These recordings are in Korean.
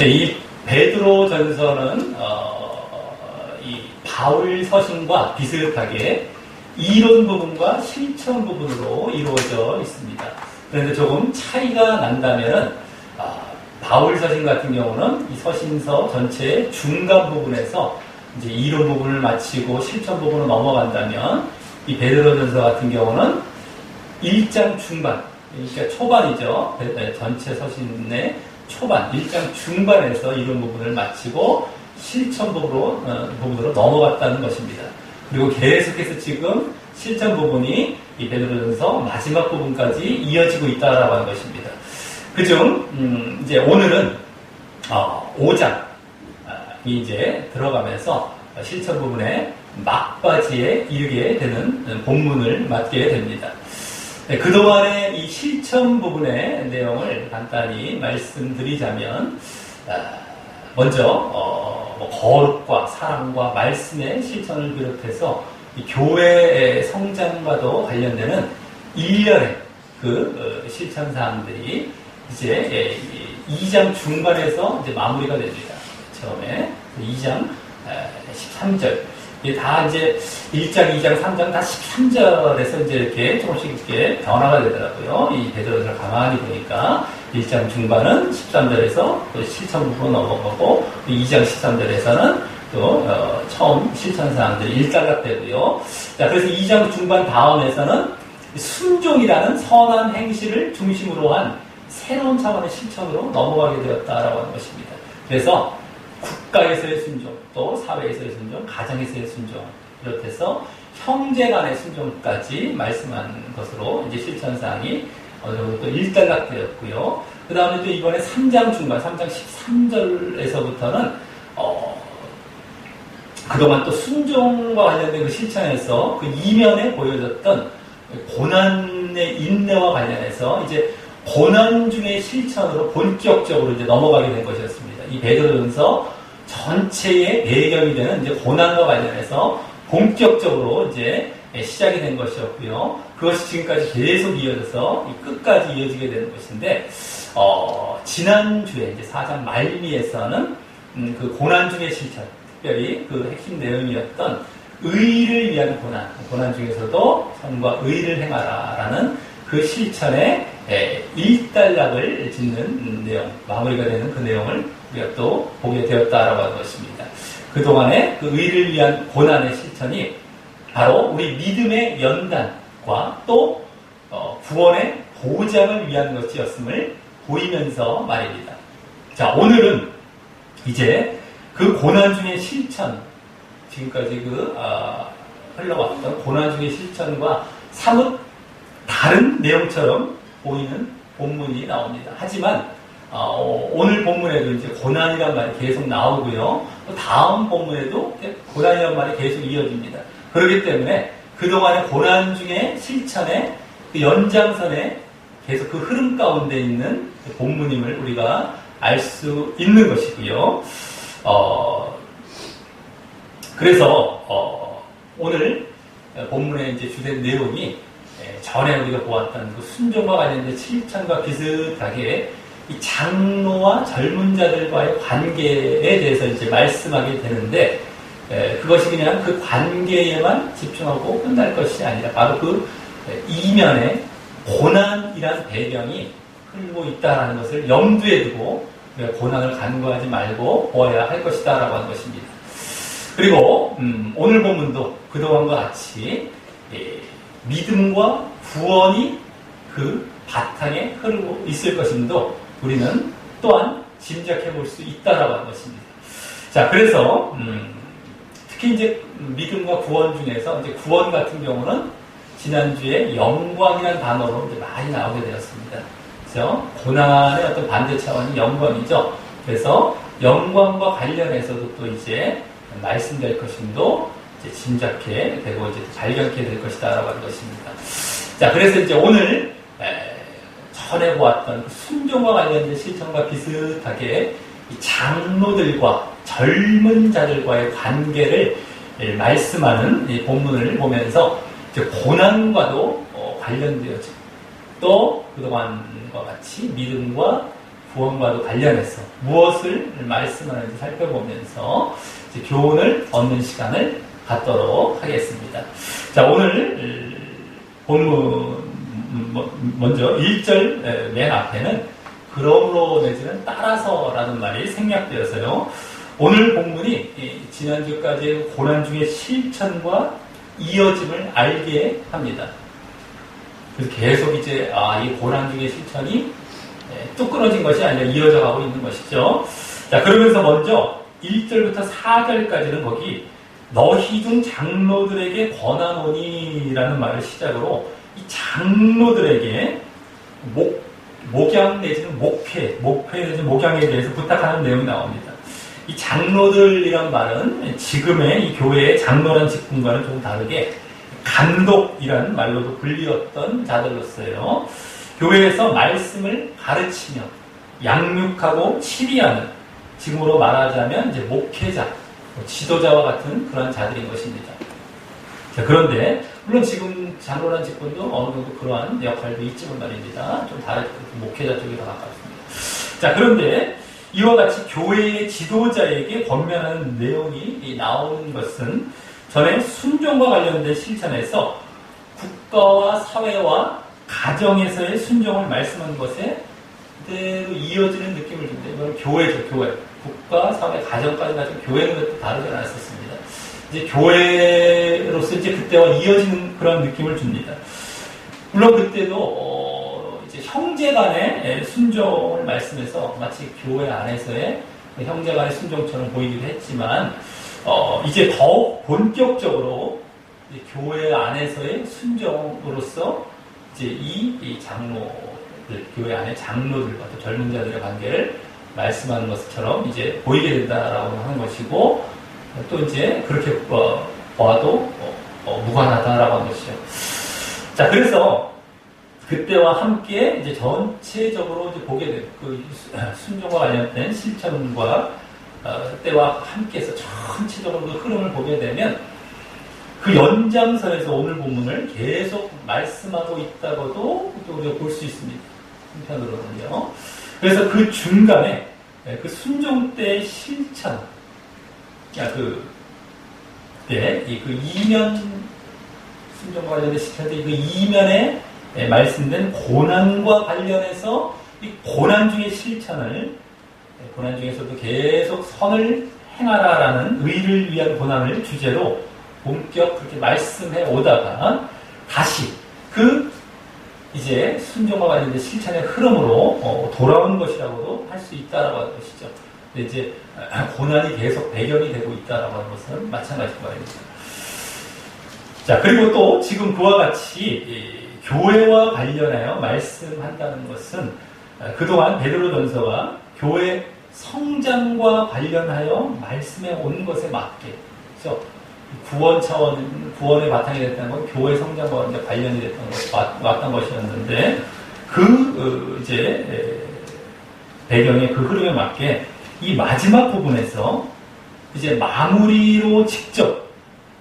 이 베드로전서는 이 바울 서신과 비슷하게 이론 부분과 실천 부분으로 이루어져 있습니다. 그런데 조금 차이가 난다면은 바울 서신 같은 경우는 이 서신서 전체의 중간 부분에서 이제 이론 부분을 마치고 실천 부분으로 넘어간다면 이 베드로전서 같은 경우는 1장 중반, 그러니까 초반이죠. 전체 서신의 초반, 1장 중반에서 이론 부분을 마치고 실천 부분으로 넘어갔다는 것입니다. 그리고 계속해서 지금 실천 부분이 이 베드로전서 마지막 부분까지 이어지고 있다라고 하는 것입니다. 그중 이제 오늘은 5장이 이제 들어가면서 실천 부분의 막바지에 이르게 되는 본문을 맞게 됩니다. 네, 그동안의 이 실천 부분의 내용을 간단히 말씀드리자면, 먼저 거룩과 사랑과 말씀의 실천을 비롯해서 이 교회의 성장과도 관련되는 일련의 그 실천 사항들이 이제 2장 중반에서 이제 마무리가 됩니다. 처음에 2장 13절. 이게 다 이제 1장, 2장, 3장 다 13절에서 이제 이렇게 조금씩 이렇게 변화가 되더라고요. 이 베드로전서를 가만히 보니까 1장 중반은 13절에서 또 실천 부분 넘어가고 2장 13절에서는 또 처음 실천 사항들이 일단락되고요. 자, 그래서 2장 중반 다음에서는 순종이라는 선한 행실을 중심으로 한 새로운 차원의 실천으로 넘어가게 되었다라고 하는 것입니다. 그래서 국가에서의 순종, 또 사회에서의 순종, 가정에서의 순종, 비롯해서 형제 간의 순종까지 말씀한 것으로 이제 실천사항이 어느 정도 또 일단락되었고요. 그 다음에 또 이번에 3장 중반, 3장 13절에서부터는 그동안 또 순종과 관련된 그 실천에서 그 이면에 보여졌던 고난의 인내와 관련해서 이제 고난 중의 실천으로 본격적으로 이제 넘어가게 된 것이었습니다. 이 베드로전서 전체의 배경이 되는 이제 고난과 관련해서 본격적으로 이제 시작이 된 것이었고요. 그것이 지금까지 계속 이어져서 끝까지 이어지게 되는 것인데, 지난주에 이제 4장 말미에서는 그 고난 중의 실천, 특별히 그 핵심 내용이었던 의를 위한 고난 중에서도 선과 의를 행하라라는 그 실천의 일단락을 짓는 내용, 마무리가 되는 그 내용을 우리가 또 보게 되었다라고 하는 것입니다. 그동안의 그 의를 위한 고난의 실천이 바로 우리 믿음의 연단과 또 구원의 보장을 위한 것이었음을 보이면서 말입니다. 자, 오늘은 이제 그 고난 중의 실천, 지금까지 흘러왔던 고난 중의 실천과 사뭇 다른 내용처럼 보이는 본문이 나옵니다. 하지만 오늘 본문에도 이제 고난이란 말이 계속 나오고요. 또 다음 본문에도 고난이란 말이 계속 이어집니다. 그렇기 때문에 그동안의 고난 중에 실천의 그 연장선에 계속 그 흐름 가운데 있는 본문임을 우리가 알 수 있는 것이고요. 그래서 오늘 본문의 이제 주된 내용이 전에 우리가 보았던 그 순종과 관련된 실천과 비슷하게 이 장로와 젊은 자들과의 관계에 대해서 이제 말씀하게 되는데, 그것이 그냥 그 관계에만 집중하고 끝날 것이 아니라 바로 그 이면에 고난이란 배경이 흐르고 있다는 것을 염두에 두고 고난을 간과하지 말고 보아야 할 것이다라고 하는 것입니다. 그리고 오늘 본문도 그동안과 같이 믿음과 구원이 그 바탕에 흐르고 있을 것임도 우리는 또한 짐작해 볼 수 있다라고 하는 것입니다. 자, 그래서 특히 이제 믿음과 구원 중에서 이제 구원 같은 경우는 지난주에 영광이라는 단어로 이제 많이 나오게 되었습니다. 그래서 고난의 어떤 반대 차원이 영광이죠. 그래서 영광과 관련해서도 또 이제 말씀될 것임도 이제 짐작해 되고 이제 발견해 될 것이다라고 하는 것입니다. 자, 그래서 이제 오늘 전에 보았던 순종과 관련된 실천과 비슷하게 이 장로들과 젊은 자들과의 관계를 말씀하는 이 본문을 보면서 이제 고난과도 관련되어지고 또 그동안과 같이 믿음과 구원과도 관련해서 무엇을 말씀하는지 살펴보면서 이제 교훈을 얻는 시간을 갖도록 하겠습니다. 자, 오늘 본문 먼저 1절 맨 앞에는 그러므로 내지는 따라서라는 말이 생략되어서요. 오늘 본문이 지난주까지의 고난 중의 실천과 이어짐을 알게 합니다. 그래서 계속 이제 이 고난 중의 실천이 뚝 끊어진 것이 아니라 이어져 가고 있는 것이죠. 자, 그러면서 먼저 1절부터 4절까지는 거기 너희 중 장로들에게 권하노니라는 말을 시작으로 이 장로들에게 목양 내지는 목회 내지는 목양에 대해서 부탁하는 내용이 나옵니다. 이 장로들이란 말은 지금의 이 교회의 장로란 직분과는 좀 다르게 감독이라는 말로도 불리었던 자들로서요. 교회에서 말씀을 가르치며 양육하고 치리하는, 지금으로 말하자면 이제 목회자, 지도자와 같은 그런 자들인 것입니다. 자, 그런데 물론 지금 장로란 직분도 어느 정도 그러한 역할도 있지만 말입니다. 좀 다른 목회자 쪽이 더 가깝습니다. 자, 그런데 이와 같이 교회의 지도자에게 권면하는 내용이 나오는 것은 전에 순종과 관련된 실천에서 국가와 사회와 가정에서의 순종을 말씀한 것에 그대로 이어지는 느낌을 줍니다. 이건 교회죠, 교회. 국가, 사회, 가정까지 가지고 교회는 것도 다르지 않았었습니다. 이제 교회로서 이제 그때와 이어지는 그런 느낌을 줍니다. 물론 그때도 이제 형제간의 순종을 말씀해서 마치 교회 안에서의 형제간의 순종처럼 보이기도 했지만 이제 더욱 본격적으로 이제 교회 안에서의 순종으로서 이제 이 장로들, 교회 안의 장로들과 또 젊은 자들의 관계를 말씀하는 것처럼 이제 보이게 된다라고 하는 것이고, 또 이제 그렇게 봐도 무관하다라고 하는 것이죠. 자, 그래서 그때와 함께 이제 전체적으로 이제 보게 된 그 순종과 관련된 실천과 때와 함께해서 전체적으로 그 흐름을 보게 되면 그 연장선에서 오늘 본문을 계속 말씀하고 있다고도 또 우리가 볼 수 있습니다. 한편으로는요. 그래서 그 중간에 그 순종 때의 실천, 그 이면 순종과 관련된 실천 때 그 이면에 말씀된 고난과 관련해서 이 고난 중의 실천을, 고난 중에서도 계속 선을 행하라라는 의를 위한 고난을 주제로 본격 그렇게 말씀해 오다가 다시 이제 순종과 관련된 실천의 흐름으로 돌아온 것이라고도 할 수 있다라고 하는 것이죠. 근데 이제 고난이 계속 배경이 되고 있다라고 하는 것은 마찬가지인 말입니다. 자, 그리고 또 지금 그와 같이 교회와 관련하여 말씀한다는 것은 그동안 베드로전서가 교회 성장과 관련하여 말씀해 온 것에 맞게, 그렇죠? 구원의 바탕이 됐다는 건 교회 성장과 관련이 왔던 것이었는데, 이제, 배경의 그 흐름에 맞게 이 마지막 부분에서 이제 마무리로 직접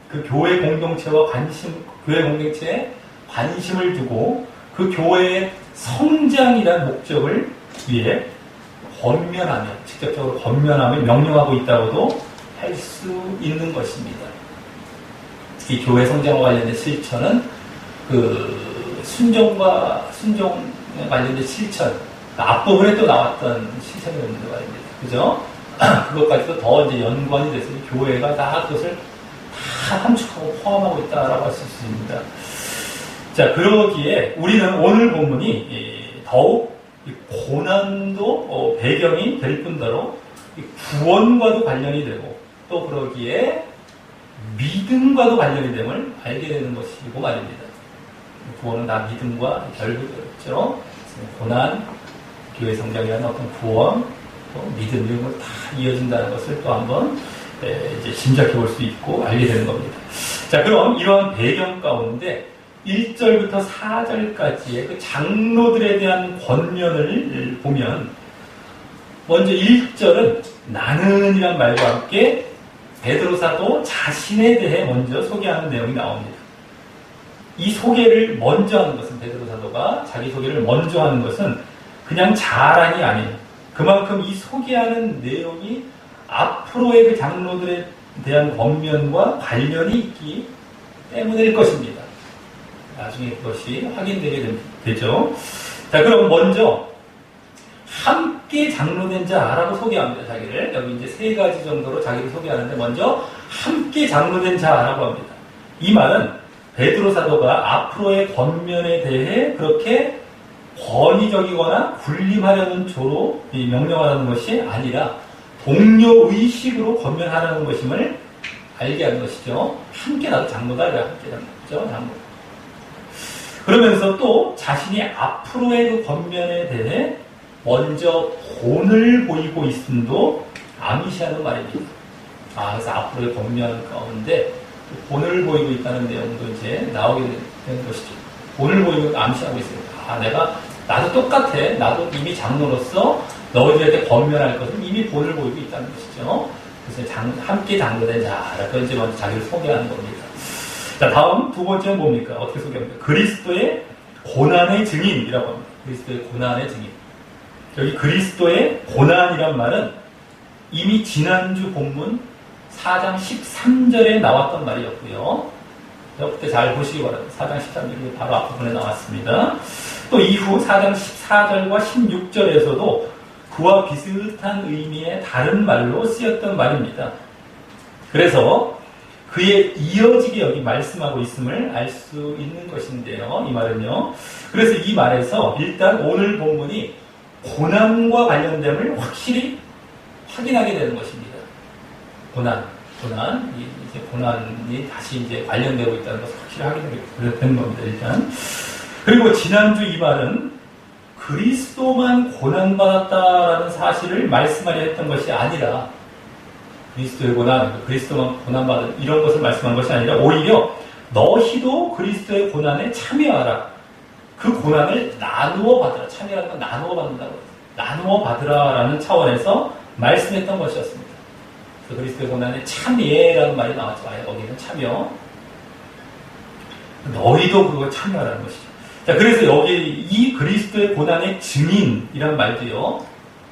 그 교회 공동체에 관심을 두고 그 교회의 성장이라는 목적을 위해 직접적으로 권면하며 명령하고 있다고도 할 수 있는 것입니다. 이 교회 성장과 관련된 실천은 그 순종에 관련된 실천, 앞부분에 또 나왔던 실천이었는데 말입니다. 그죠? 그것까지도 더 이제 연관이 돼서 교회가 다 그것을 다 함축하고 포함하고 있다라고 할 수 있습니다. 자, 그러기에 우리는 오늘 본문이 더욱 고난도 배경이 될 뿐더러 구원과도 관련이 되고, 또 그러기에 믿음과도 관련이 됨을 알게 되는 것이고 말입니다. 구원은 다 믿음과 결부되었죠. 고난, 교회 성장이라는 어떤 구원, 또 믿음 이런 걸 다 이어진다는 것을 또 한번 이제 짐작해 볼 수 있고 알게 되는 겁니다. 자, 그럼 이러한 배경 가운데 1절부터 4절까지의 그 장로들에 대한 권면을 보면, 먼저 1절은 나는이란 말과 함께 베드로 사도 자신에 대해 먼저 소개하는 내용이 나옵니다. 이 소개를 먼저 하는 것은, 베드로 사도가 자기 소개를 먼저 하는 것은 그냥 자랑이 아닌, 그만큼 이 소개하는 내용이 앞으로의 그 장로들에 대한 권면과 관련이 있기 때문일 것입니다. 나중에 그것이 확인되게 되죠. 자, 그럼 먼저 함께 장로된 자라고 소개합니다. 자기를. 여기 이제 세 가지 정도로 자기를 소개하는데 먼저 함께 장로된 자라고 합니다. 이 말은 베드로 사도가 앞으로의 권면에 대해 그렇게 권위적이거나 군림하려는 조로 명령하는 것이 아니라 동료의식으로 권면하라는 것임을 알게 하는 것이죠. 함께 나도 장로다. 함께 장로죠. 장로. 그러면서 또 자신이 앞으로의 그 권면에 대해 먼저 본을 보이고 있음도 암시하는 말입니다. 그래서 앞으로의 권면 가운데 본을 보이고 있다는 내용도 이제 나오게 되는 것이죠. 본을 보이고 암시하고 있습니다. 나도 똑같아. 나도 이미 장로로서 너희들한테 권면할 것은 이미 본을 보이고 있다는 것이죠. 그래서 함께 장로된 자라고 이제 먼저 자기를 소개하는 겁니다. 자, 다음 두 번째는 뭡니까? 어떻게 소개합니까? 그리스도의 고난의 증인이라고 합니다. 그리스도의 고난의 증인. 여기 그리스도의 고난이란 말은 이미 지난주 본문 4장 13절에 나왔던 말이었고요. 그때 잘 보시기 바랍니다. 4장 13절이 바로 앞부분에 나왔습니다. 또 이후 4장 14절과 16절에서도 그와 비슷한 의미의 다른 말로 쓰였던 말입니다. 그래서 그에 이어지게 여기 말씀하고 있음을 알 수 있는 것인데요. 이 말은요. 그래서 이 말에서 일단 오늘 본문이 고난과 관련됨을 확실히 확인하게 되는 것입니다. 이제 고난이 다시 이제 관련되고 있다는 것을 확실히 확인하게 되는 겁니다. 일단. 그리고 지난주 이 말은 그리스도만 고난받았다라는 사실을 말씀하려 했던 것이 아니라 그리스도의 고난, 그리스도만 고난받은 이런 것을 말씀한 것이 아니라 오히려 너희도 그리스도의 고난에 참여하라. 그 고난을 나누어 받으라. 참여하는 건 나누어 받는다고 해요. 나누어 받으라라는 차원에서 말씀했던 것이었습니다. 그래서 그리스도의 고난에 참여라는 말이 나왔죠. 여기는 참여. 너희도 그거 참여하라는 것이죠. 자, 그래서 여기 이 그리스도의 고난의 증인이란 말도요.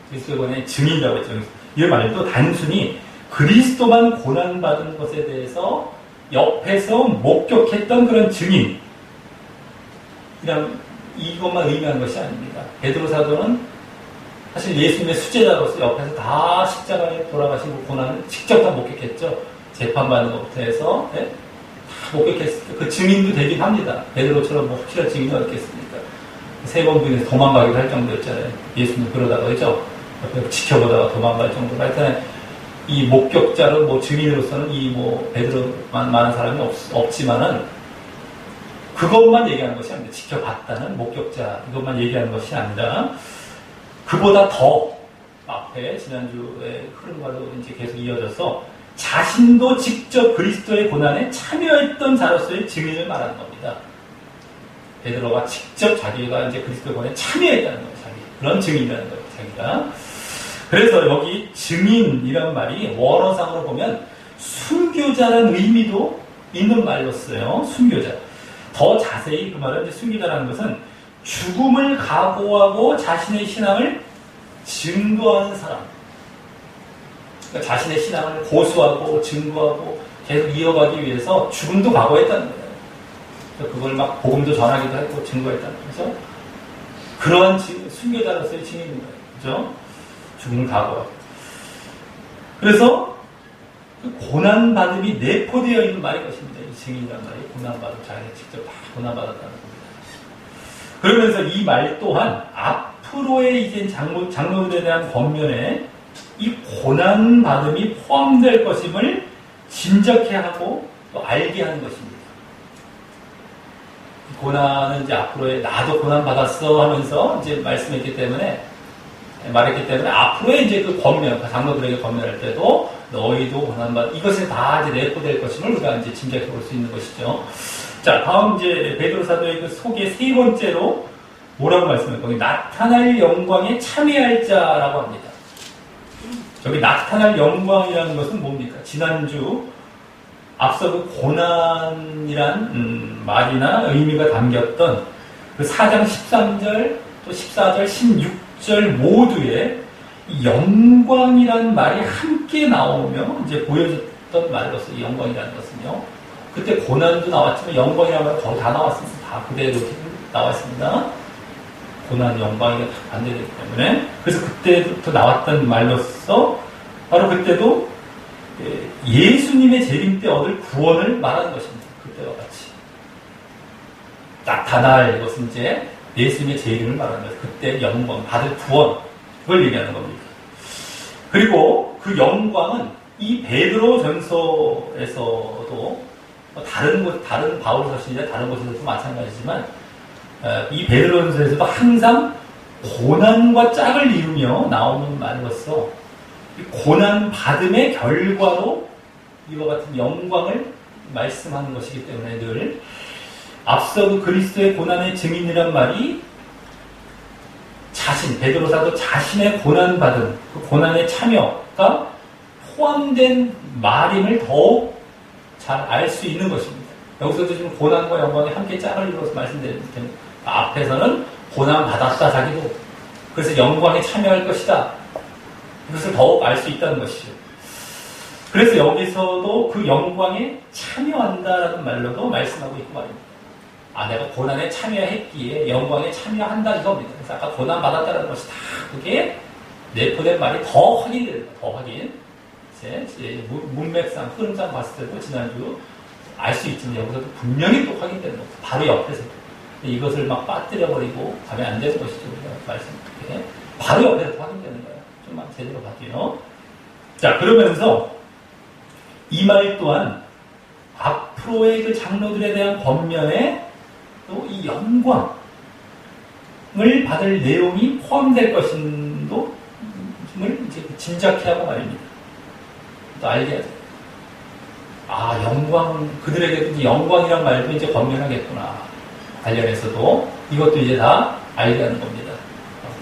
그리스도의 고난의 증인이라고 했죠. 이 말도 단순히 그리스도만 고난받은 것에 대해서 옆에서 목격했던 그런 증인. 이것만 의미하는 것이 아닙니다. 베드로 사도는 사실 예수님의 수제자로서 옆에서 다 십자가에 돌아가시고 고난을 직접 다 목격했죠. 재판받는 것부터 해서 다 목격했을 때 그 증인도 되긴 합니다. 베드로처럼 확실한 증인이 어딨겠습니까? 세 번 중에서 도망가기도 할 정도였잖아요. 예수님 그러다가 그죠? 옆에 지켜보다가 도망갈 정도로 하여튼 이 목격자로 증인으로서는 베드로만 많은 사람이 없지만은 그것만 얘기하는 것이 아닙니다. 지켜봤다는 목격자 이것만 얘기하는 것이 아니라 그보다 더 앞에 지난주의 흐름과도 이제 계속 이어져서 자신도 직접 그리스도의 고난에 참여했던 자로서의 증인을 말하는 겁니다. 베드로가 직접 자기가 이제 그리스도의 고난에 참여했다는 거예요. 그런 증인이라는 거예요. 자기가. 그래서 여기 증인이란 말이 원어상으로 보면 순교자라는 의미도 있는 말로 써요. 순교자. 더 자세히 그 말은 이제 순교자라는 것은 죽음을 각오하고 자신의 신앙을 증거하는 사람. 그러니까 자신의 신앙을 고수하고 증거하고 계속 이어가기 위해서 죽음도 각오했다는 거예요. 그래서 그걸 막 복음도 전하기도 했고 증거했다는 거죠. 그러한 순교자로서의 증인인 거예요. 그죠? 죽음을 각오하고. 그래서 그 고난받음이 내포되어 있는 말인 것입니다. 이 증인이라는 말이 고난받음, 자기가 직접 다 고난받았다는 겁니다. 그러면서 이 말 또한 앞으로의 이제 장로들에 대한 권면에 이 고난받음이 포함될 것임을 짐작케 하고 또 알게 하는 것입니다. 고난은 이제 앞으로의 나도 고난받았어 하면서 이제 말했기 때문에 앞으로의 이제 그 권면, 장로들에게 권면할 때도 너희도 고난받 이것에 다 이제 내포될 것임을 우리가 이제 짐작해 볼 수 있는 것이죠. 자, 다음 이제 베드로 사도의 그 소개 세 번째로 뭐라고 말씀해요? 거기 나타날 영광에 참여할 자라고 합니다. 저기 나타날 영광이라는 것은 뭡니까? 지난주 앞서 그 고난이란 말이나 의미가 담겼던 그 4장 13절 또 14절 16절 모두에 이 영광이란 말이 함께 나오며 이제 보여줬던 말로서 이 영광이라는 것은요. 그때 고난도 나왔지만 영광이라는 말 거의 다 나왔습니다. 다 그대로 나왔습니다. 고난, 영광이 다 반대되기 때문에. 그래서 그때부터 나왔던 말로서 바로 그때도 예수님의 재림 때 얻을 구원을 말하는 것입니다. 그때와 같이. 나타날 것은 이제 예수님의 재림을 말하는 거예요. 그때 영광, 받을 구원, 그걸 얘기하는 겁니다. 그리고 그 영광은 이 베드로 전서에서도 다른 바울 서신이나 다른 곳에서도 마찬가지지만 이 베드로 전서에서도 항상 고난과 짝을 이루며 나오는 말로서 고난 받음의 결과로 이와 같은 영광을 말씀하는 것이기 때문에 늘 앞서 그 그리스도의 고난의 증인이란 말이 베드로사도 자신의 고난받음, 그 고난의 참여가 포함된 말임을 더욱 잘 알 수 있는 것입니다. 여기서도 지금 고난과 영광이 함께 짝을 이루어서 말씀드리는 앞에서는 고난 받았다 자기도. 그래서 영광에 참여할 것이다. 그것을 더욱 알 수 있다는 것이죠. 그래서 여기서도 그 영광에 참여한다라는 말로도 말씀하고 있고 말입니다. 내가 고난에 참여했기에 영광에 참여한다 이겁니다. 그래서 아까 고난 받았다는 것이 다 그게 내포된 말이 더 확인됩니다. 더 확인. 이제 문맥상, 흐름상 봤을 때도 지난주 알 수 있지만 여기서도 분명히 또 확인되는 겁니다. 바로 옆에서. 이것을 막 빠뜨려버리고 가면 안 되는 것이죠. 우리가 말씀드린 게. 바로 옆에서 확인되는 거예요. 좀만 제대로 볼게요. 자, 그러면서 이 말 또한 앞으로의 그 장로들에 대한 권면에 또 이 영광을 받을 내용이 포함될 것임도 이제 짐작해 하고 말입니다. 또 알게 하죠. 영광, 그들에게도 이제 영광이란 말도 이제 권면하겠구나. 관련해서도 이것도 이제 다 알게 하는 겁니다.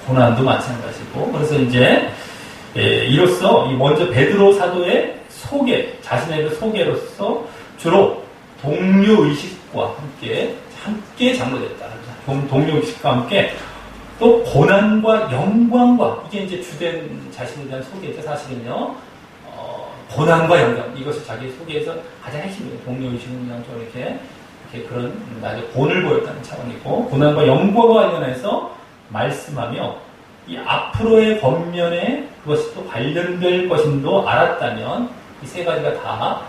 고난도 마찬가지고. 그래서 이제, 이로써 먼저 베드로 사도의 소개, 자신의 그 소개로서 주로 동료의식과 함께 장로됐다. 동료의식과 함께 또 고난과 영광과 이게 이제 주된 자신에 대한 소개죠. 사실은요. 고난과 영광 이것이 자기 소개에서 가장 핵심이에요. 동료의식은 그냥 좀 이렇게 그런 나중에 본을 보였다는 차원이고 고난과 영광과 관련해서 말씀하며 이 앞으로의 권면에 그것이 또 관련될 것임도 알았다면 이 세 가지가 다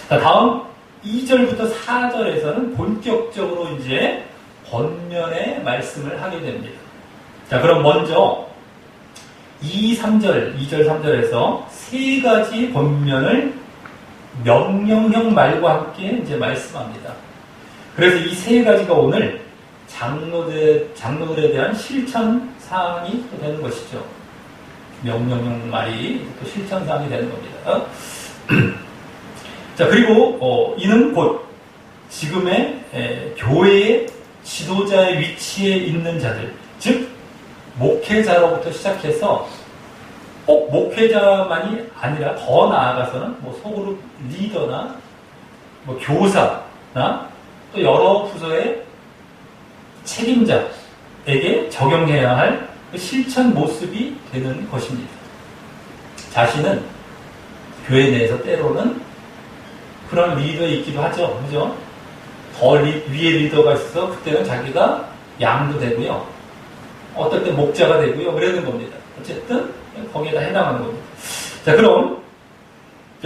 다음 2절부터 4절에서는 본격적으로 이제 권면의 말씀을 하게 됩니다. 자, 그럼 먼저 2절, 3절에서 세 가지 권면을 명령형 말과 함께 이제 말씀합니다. 그래서 이 세 가지가 오늘 장로들에 대한 실천 사항이 또 되는 것이죠. 명령형 말이 또 실천 사항이 되는 겁니다. 자, 그리고 이는 곧 지금의 교회의 지도자의 위치에 있는 자들, 즉 목회자로부터 시작해서 꼭 목회자만이 아니라 더 나아가서는 소그룹 리더나 교사나 또 여러 부서의 책임자에게 적용해야 할 그 실천 모습이 되는 것입니다. 자신은 교회 내에서 때로는 그런 리더에 있기도 하죠. 그죠? 더 위에 리더가 있어서 그때는 자기가 양도 되고요. 어떨 때 목자가 되고요. 그러는 겁니다. 어쨌든 거기에다 해당하는 겁니다. 자, 그럼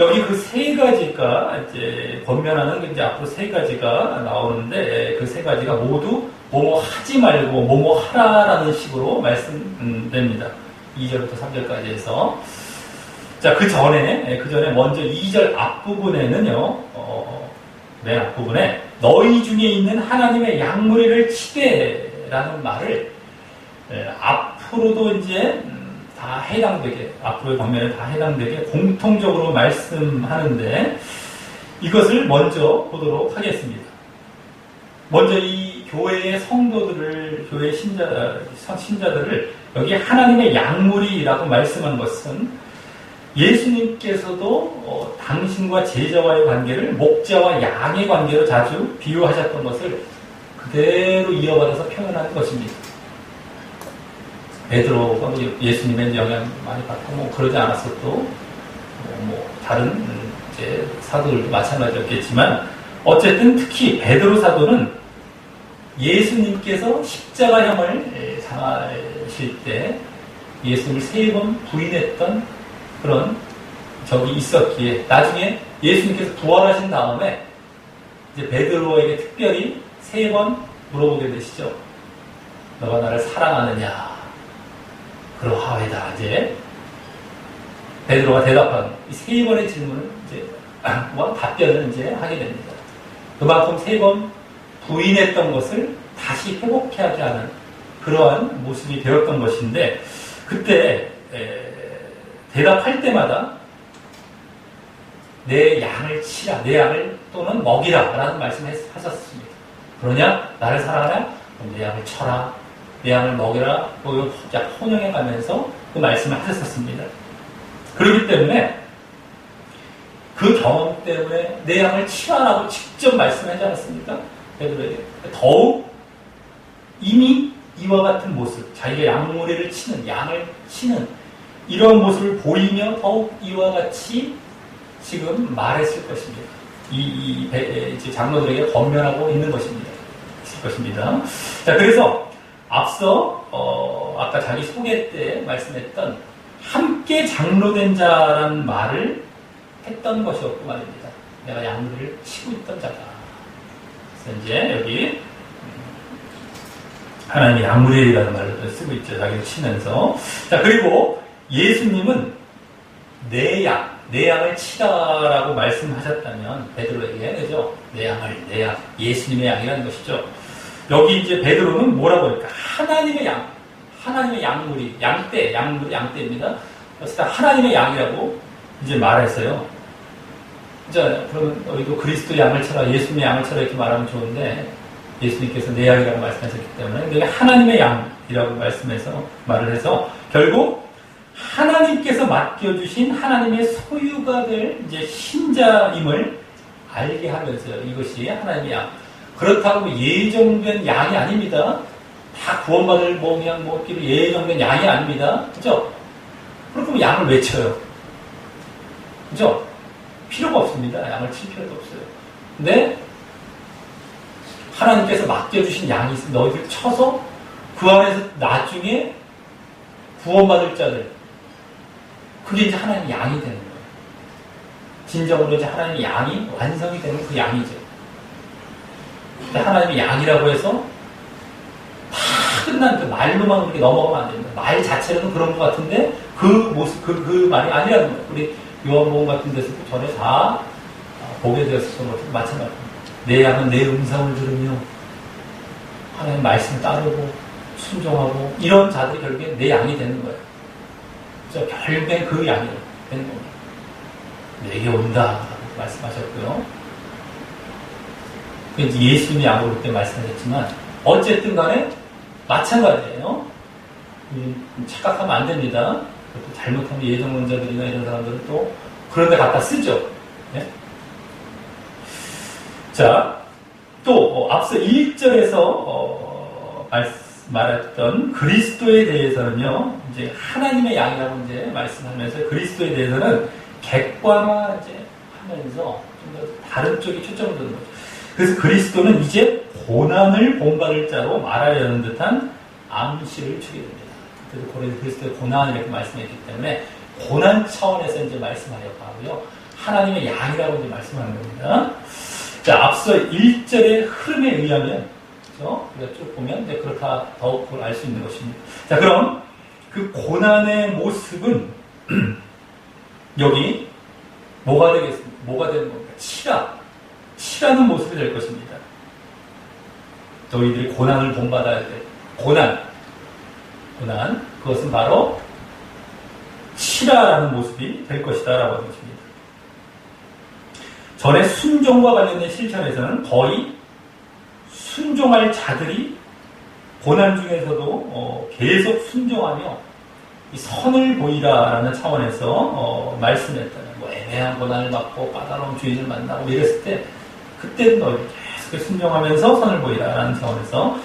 여기 그 세 가지가 이제 권면하는 이제 앞으로 세 가지가 나오는데 그 세 가지가 모두 뭐뭐 하지 말고 뭐뭐 하라라는 식으로 말씀됩니다. 2절부터 3절까지 해서 자, 그 전에 먼저 2절 앞부분에는요, 맨 앞부분에 너희 중에 있는 하나님의 양무리를 치되라는 말을 앞으로도 이제 다 해당되게, 앞으로의 권면에 다 해당되게 공통적으로 말씀하는데 이것을 먼저 보도록 하겠습니다. 먼저 이 교회의 성도들을, 교회의 신자들을 여기 하나님의 양무리라고 말씀한 것은 예수님께서도 당신과 제자와의 관계를 목자와 양의 관계로 자주 비유하셨던 것을 그대로 이어받아서 표현하는 것입니다. 베드로가 예수님의 영향 많이 받고 뭐 그러지 않았어도 다른 이제 사도들도 마찬가지였겠지만 어쨌든 특히 베드로 사도는 예수님께서 십자가형을 당하실 때 예수님을 3번 부인했던 그런 적이 있었기에 나중에 예수님께서 부활하신 다음에 이제 베드로에게 특별히 3번 물어보게 되시죠. 너가 나를 사랑하느냐? 그러하이다. 이제 베드로가 대답한 이 3번의 질문을 이제 답변을 이제 하게 됩니다. 그만큼 3번 부인했던 것을 다시 회복하게 하는 그러한 모습이 되었던 것인데 그때 대답할 때마다 내 양을 치라, 내 양을 또는 먹이라 라는 말씀을 하셨습니다. 그러냐? 나를 사랑하냐? 그럼 내 양을 쳐라, 내 양을 먹이라, 혼용해 가면서 그 말씀을 하셨습니다. 그렇기 때문에 그 경험 때문에 내 양을 치라라고 직접 말씀하지 않았습니까? 베드로에게. 더욱 이미 이와 같은 모습, 자기가 양무리를 치는, 양을 치는 이런 모습을 보이며 더욱 이와 같이 지금 말했을 것입니다. 이제 장로들에게 권면하고 있는 것입니다. 자, 그래서 앞서 아까 자기 소개 때 말씀했던 함께 장로된 자라는 말을 했던 것이었고 말입니다. 내가 양무리를 치고 있던 자다. 그래서 이제 여기 하나님이 양무리라는 말을 쓰고 있죠. 자기를 치면서. 자, 그리고 예수님은 내 양을 치라라고 말씀하셨다면 베드로에게, 그죠? 내 양, 예수님의 양이라는 것이죠. 여기 이제 베드로는 뭐라고 할까? 하나님의 양무리, 양떼입니다. 어쨌든 하나님의 양이라고 이제 말했어요. 자, 그러면 여기도 그리스도 양을 쳐라, 예수님의 양을 쳐라 이렇게 말하면 좋은데 예수님께서 내 양이라고 말씀하셨기 때문에 내가 하나님의 양이라고 말을 해서 결국 하나님께서 맡겨주신 하나님의 소유가 될 이제 신자임을 알게 하면서 이것이 하나님의 양. 그렇다고 예정된 양이 아닙니다. 다 구원받을 그냥 예정된 양이 아닙니다. 그죠? 그렇다면 양을 왜 쳐요? 그죠? 필요가 없습니다. 양을 칠 필요도 없어요. 근데 하나님께서 맡겨주신 양이 있으면 너희들 쳐서 그 안에서 나중에 구원받을 자들, 그게 이제 하나님의 양이 되는 거예요. 진정으로 이제 하나님의 양이 완성이 되는 그 양이죠. 근데 하나님의 양이라고 해서 다 끝난 그 말로만 그렇게 넘어가면 안 됩니다. 말 자체로는 그런 것 같은데 그 모습, 그 말이 아니라는 거예요. 우리 요한복음 같은 데서도 전에 다 보게 되었었던 것도 마찬가지입니다. 내 양은 내 음성을 들으며 하나님 말씀을 따르고 순종하고 이런 자들이 결국엔 내 양이 되는 거예요. 그래서 결국엔 그 양이 되는 겁니다. 내게 온다 말씀하셨고요. 예수님의 양으로 그때 말씀하셨지만 어쨌든 간에 마찬가지예요. 착각하면 안 됩니다. 잘못하면 예정론자들이나 이런 사람들은 또 그런 데 갖다 쓰죠. 네? 자, 또 앞서 1절에서 말했던 그리스도에 대해서는요, 이제 하나님의 양이라고 이제 말씀하면서 그리스도에 대해서는 객관화 이제 하면서 좀 더 다른 쪽에 초점을 두는 거죠. 그래서 그리스도는 이제 고난을 본받을 자로 말하려는 듯한 암시를 주게 됩니다. 그래서 그리스도의 고난을 이렇게 말씀했기 때문에 고난 차원에서 이제 말씀하려고 하고요. 하나님의 양이라고 이제 말씀하는 겁니다. 자, 앞서 1절의 흐름에 의하면, 그렇죠? 우리가 쭉 보면 이제 그렇다 더욱 그걸 알 수 있는 것입니다. 자, 그럼 그 고난의 모습은 여기 뭐가 되겠습니까? 뭐가 되는 겁니까? 치라는 모습이 될 것입니다. 너희들이 고난을 본받아야 돼. 고난. 그것은 바로 치라라는 모습이 될 것이다 라고 하는 것입니다. 전에 순종과 관련된 실천에서는 거의 순종할 자들이 고난 중에서도 계속 순종하며 이 선을 보이라라는 차원에서 말씀했다는, 뭐 애매한 고난을 받고 까다로운 주인을 만나고 이랬을 때 그때는 너희들 계속 순종하면서 선을 보이라라는 차원에서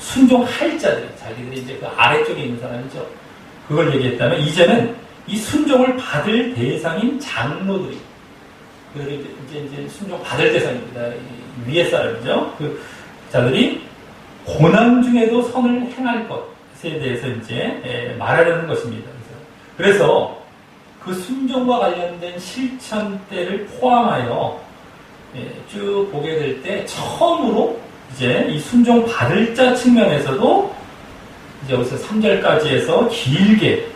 순종할 자들, 자기들이 이제 그 아래쪽에 있는 사람이죠. 그걸 얘기했다면, 이제는 이 순종을 받을 대상인 장로들이, 그들이 이제 순종 받을 대상입니다. 위에 사람이죠. 그 자들이 고난 중에도 선을 행할 것에 대해서 이제 말하려는 것입니다. 그래서 그 순종과 관련된 실천대를 포함하여 쭉 보게 될 때 처음으로 이제 이 순종 받을 자 측면에서도 이제 여기서 3절까지 해서 길게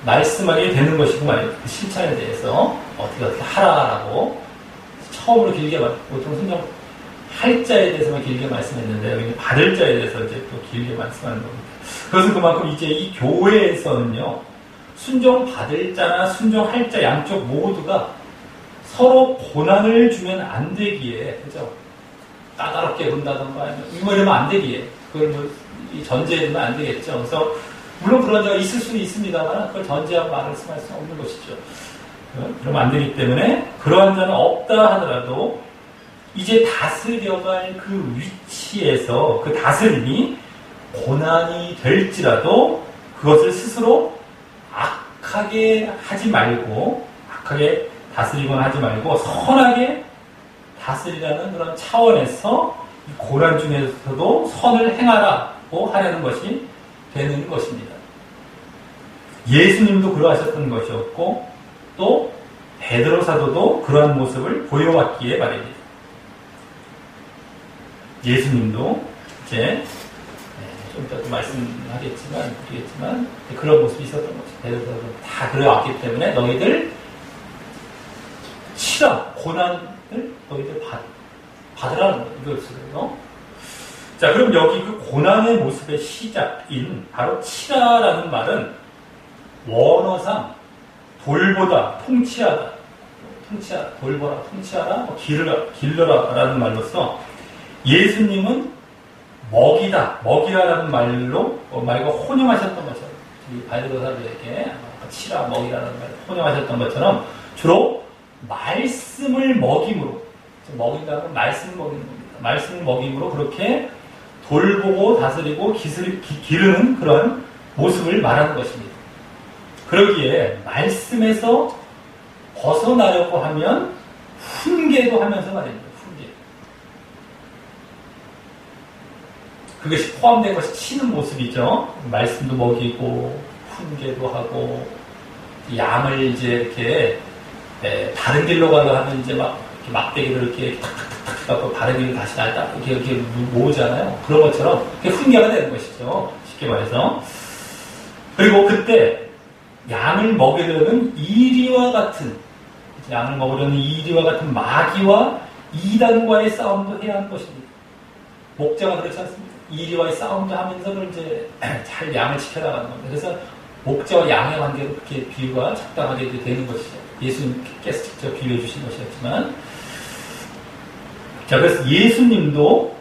말씀하게 되는 것이고 말이에요. 그 실천에 대해서 어떻게 하라라고 처음으로 길게 보통 순종 할 자에 대해서만 길게 말씀했는데 여기 받을 자에 대해서 이제 또 길게 말씀하는 겁니다. 그것은 그만큼 이제 이 교회에서는요, 순종 받을 자나 순종할 자 양쪽 모두가 서로 고난을 주면 안 되기에, 그죠? 까다롭게 군다던가 이러면 안 되기에, 그걸 뭐 전제해두면 안 되겠죠. 그래서 물론 그런 자가 있을 수는 있습니다만 그걸 전제하고 말씀할 수 없는 것이죠. 그러면 안 되기 때문에 그러한 자는 없다 하더라도 이제 다스려갈 그 위치에서 그 다스림이 고난이 될지라도 그것을 스스로 악하게 하지 말고, 악하게 다스리거나 하지 말고 선하게 다스리라는 그런 차원에서 이 고난 중에서도 선을 행하라고 하려는 것이 되는 것입니다. 예수님도 그러하셨던 것이었고 또 베드로 사도도 그러한 모습을 보여왔기에 말입니다. 예수님도 이제 좀 이따 또 말씀하겠지만 그런 모습이 있었던 거죠. 베드로 사도 다 그래왔기 때문에 너희들 치라, 고난을 너희들 받으라는 이것으로. 자, 그럼 여기 그 고난의 모습의 시작인 바로 치라라는 말은 원어상 돌보다, 통치하다, 돌보라, 통치하라, 뭐 길러라라는 말로서 예수님은 먹이라라는 말과 혼용하셨던 것처럼, 이 베드로 사도에게 치라, 먹이라는 말을 혼용하셨던 것처럼 주로 말씀을 먹임으로, 먹인다는 건 말씀을 먹이는 겁니다. 말씀을 먹임으로 그렇게 돌보고 다스리고 기르는 그런 모습을 말하는 것입니다. 그러기에 말씀에서 벗어나려고 하면 훈계도 하면서 말입니다. 훈계. 그것이 포함된 것이 치는 모습이죠. 말씀도 먹이고 훈계도 하고 양을 이제 이렇게 다른 길로 가려 하면 이제 막 막대기를 이렇게 탁탁탁탁 갖고 다른 길로 다시 날다 이렇게 모으잖아요. 그런 것처럼 그게 훈계가 되는 것이죠. 쉽게 말해서. 그리고 그때 양을 먹이려는 이리와 같은 마귀와 이단과의 싸움도 해야 하는 것입니다. 목자가 그렇지 않습니까? 이리와의 싸움도 하면서 이제 잘 양을 지켜나가는 겁니다. 그래서 목자와 양의 관계로 그렇게 비유가 적당하게 되는 것이죠. 예수님께서 직접 비유해 주신 것이었지만, 자, 그래서 예수님도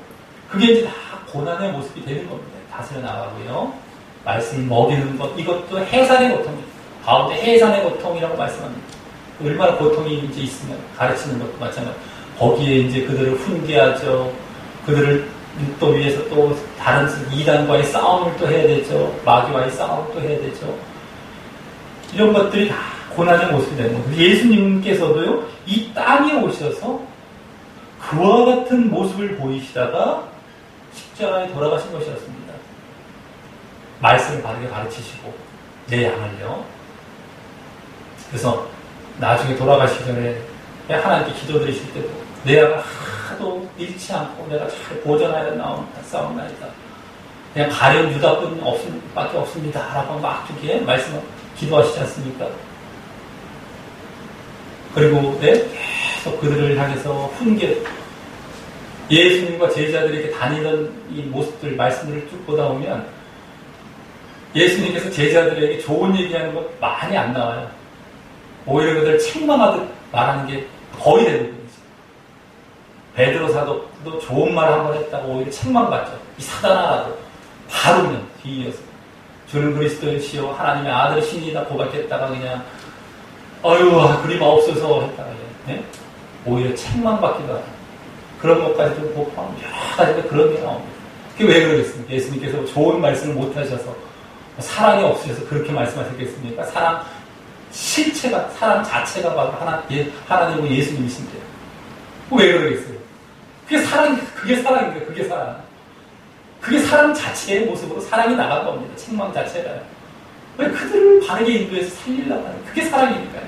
그게 이제 다 고난의 모습이 되는 겁니다. 다스려 나가고요. 말씀을 먹이는 것, 이것도 해산의 고통입니다. 가운데 해산의 고통이라고 말씀합니다. 얼마나 고통이 이제 있으면 가르치는 것도 마찬가지. 거기에 이제 그들을 훈계하죠. 그들을 또 위해서 또 다른 이단과의 싸움을 또 해야 되죠. 마귀와의 싸움을 또 해야 되죠. 이런 것들이 다 고난의 모습이 되는 거예요. 예수님께서도요, 이 땅에 오셔서 그와 같은 모습을 보이시다가 십자가에 돌아가신 것이었습니다. 말씀을 바르게 가르치시고 내 양을요. 그래서 나중에 돌아가시기 전에 하나님께 기도드리실 때도 내 양을 하도 잃지 않고 내가 잘 보존하여 싸움나이다. 그냥 가련 유다뿐밖에 없습니다. 라고 막 이렇게 기도하시지 않습니까? 그리고 계속 그들을 향해서 훈계, 예수님과 제자들에게 다니던 이 모습들, 말씀들을 쭉 보다 보면 예수님께서 제자들에게 좋은 얘기하는 것 많이 안 나와요. 오히려 그들을 책망하듯 말하는 게 거의 대부분이죠. 베드로 사도도 좋은 말 한 번 했다고 오히려 책망받죠. 이 사단아라도 바로 그냥 뒤이어서 주는 그리스도이시여 하나님의 아들이시니다 고백했다가 그냥 그림 없어서 했다가 네? 오히려 책망받기도 하고 그런 것까지도 포함 여러 가지가 그런 게 나옵니다. 그게 왜 그러겠습니까? 예수님께서 좋은 말씀을 못 하셔서 사랑이 없으셔서 그렇게 말씀하셨겠습니까? 사랑 실체가, 사랑 자체가 바로 하나님과 예수님이신데요. 왜 그러겠어요? 그게 사랑입니다. 그게 사랑. 그게 사랑 자체의 모습으로 사랑이 나간 겁니다. 책망 자체가요. 왜 그들을 바르게 인도해서 살리려고 하는, 그게 사랑이니까요.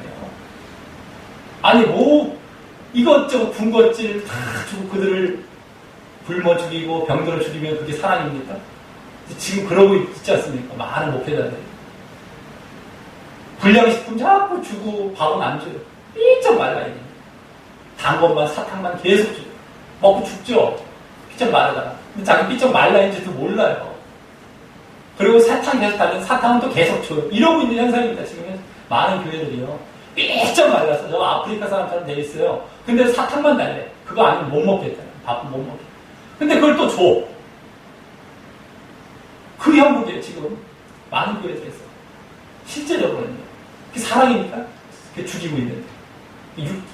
아니, 이것저것 군것질 다 주고 그들을 굶어 죽이고 병들어 죽이면 그게 사랑입니까? 지금 그러고 있지 않습니까? 많은 목회자들이. 불량식품 자꾸 주고 밥은 안 줘요. 삐쩍 말라야 돼요. 단 것만 사탕만 계속 줘요. 먹고 죽죠? 삐쩍 마르다가. 근데 자기 삐쩍 말라인지도 몰라요. 그리고 사탕 계속 달면 사탕은 또 계속 줘요. 이러고 있는 현상입니다. 지금 많은 교회들이요. 삐쩍 말라서 저 아프리카 사람처럼 돼 있어요. 근데 사탕만 달래. 그거 아니면 못 먹겠잖아요. 밥은 못 먹겠다. 근데 그걸 또 줘. 그 형국이에요, 지금. 많은 교회들에서. 실제적으로는요. 그게 사랑입니까? 그게 죽이고 있는데.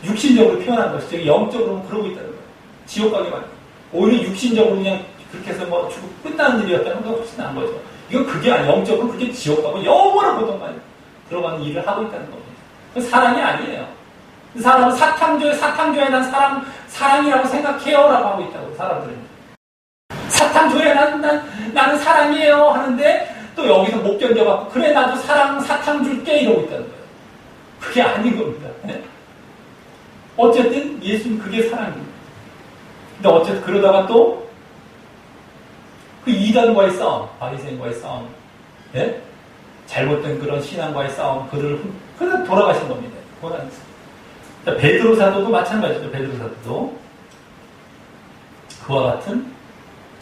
육신적으로 표현한 것이죠. 영적으로는 그러고 있다는 거예요. 지옥 가게 만든. 오히려 육신적으로 그냥 그렇게 해서 뭐 죽고 끝나는 일이었다는 건 훨씬 나은 거죠. 이건 그게 아니에요. 영적으로 그렇게 지옥 가고 영원한 고통만 들어가는 일을 하고 있다는 겁니다. 그건 사랑이 아니에요. 사람은 사탕 줘야 난 사랑이라고 생각해요. 라고 하고 있다고, 사람들은. 사탕 줘야 나는 사랑이에요. 하는데 또 여기서 못 견뎌갖고, 그래, 나도 사탕 줄게. 이러고 있다는 거예요. 그게 아닌 겁니다. 네? 어쨌든 예수님 그게 사랑입니다. 근데 어쨌든 그러다가 또 그 이단과의 싸움, 바리새인과의 싸움, 예? 잘못된 그런 신앙과의 싸움, 그래서 돌아가신 겁니다. 베드로 사도도 마찬가지죠. 베드로 사도도 그와 같은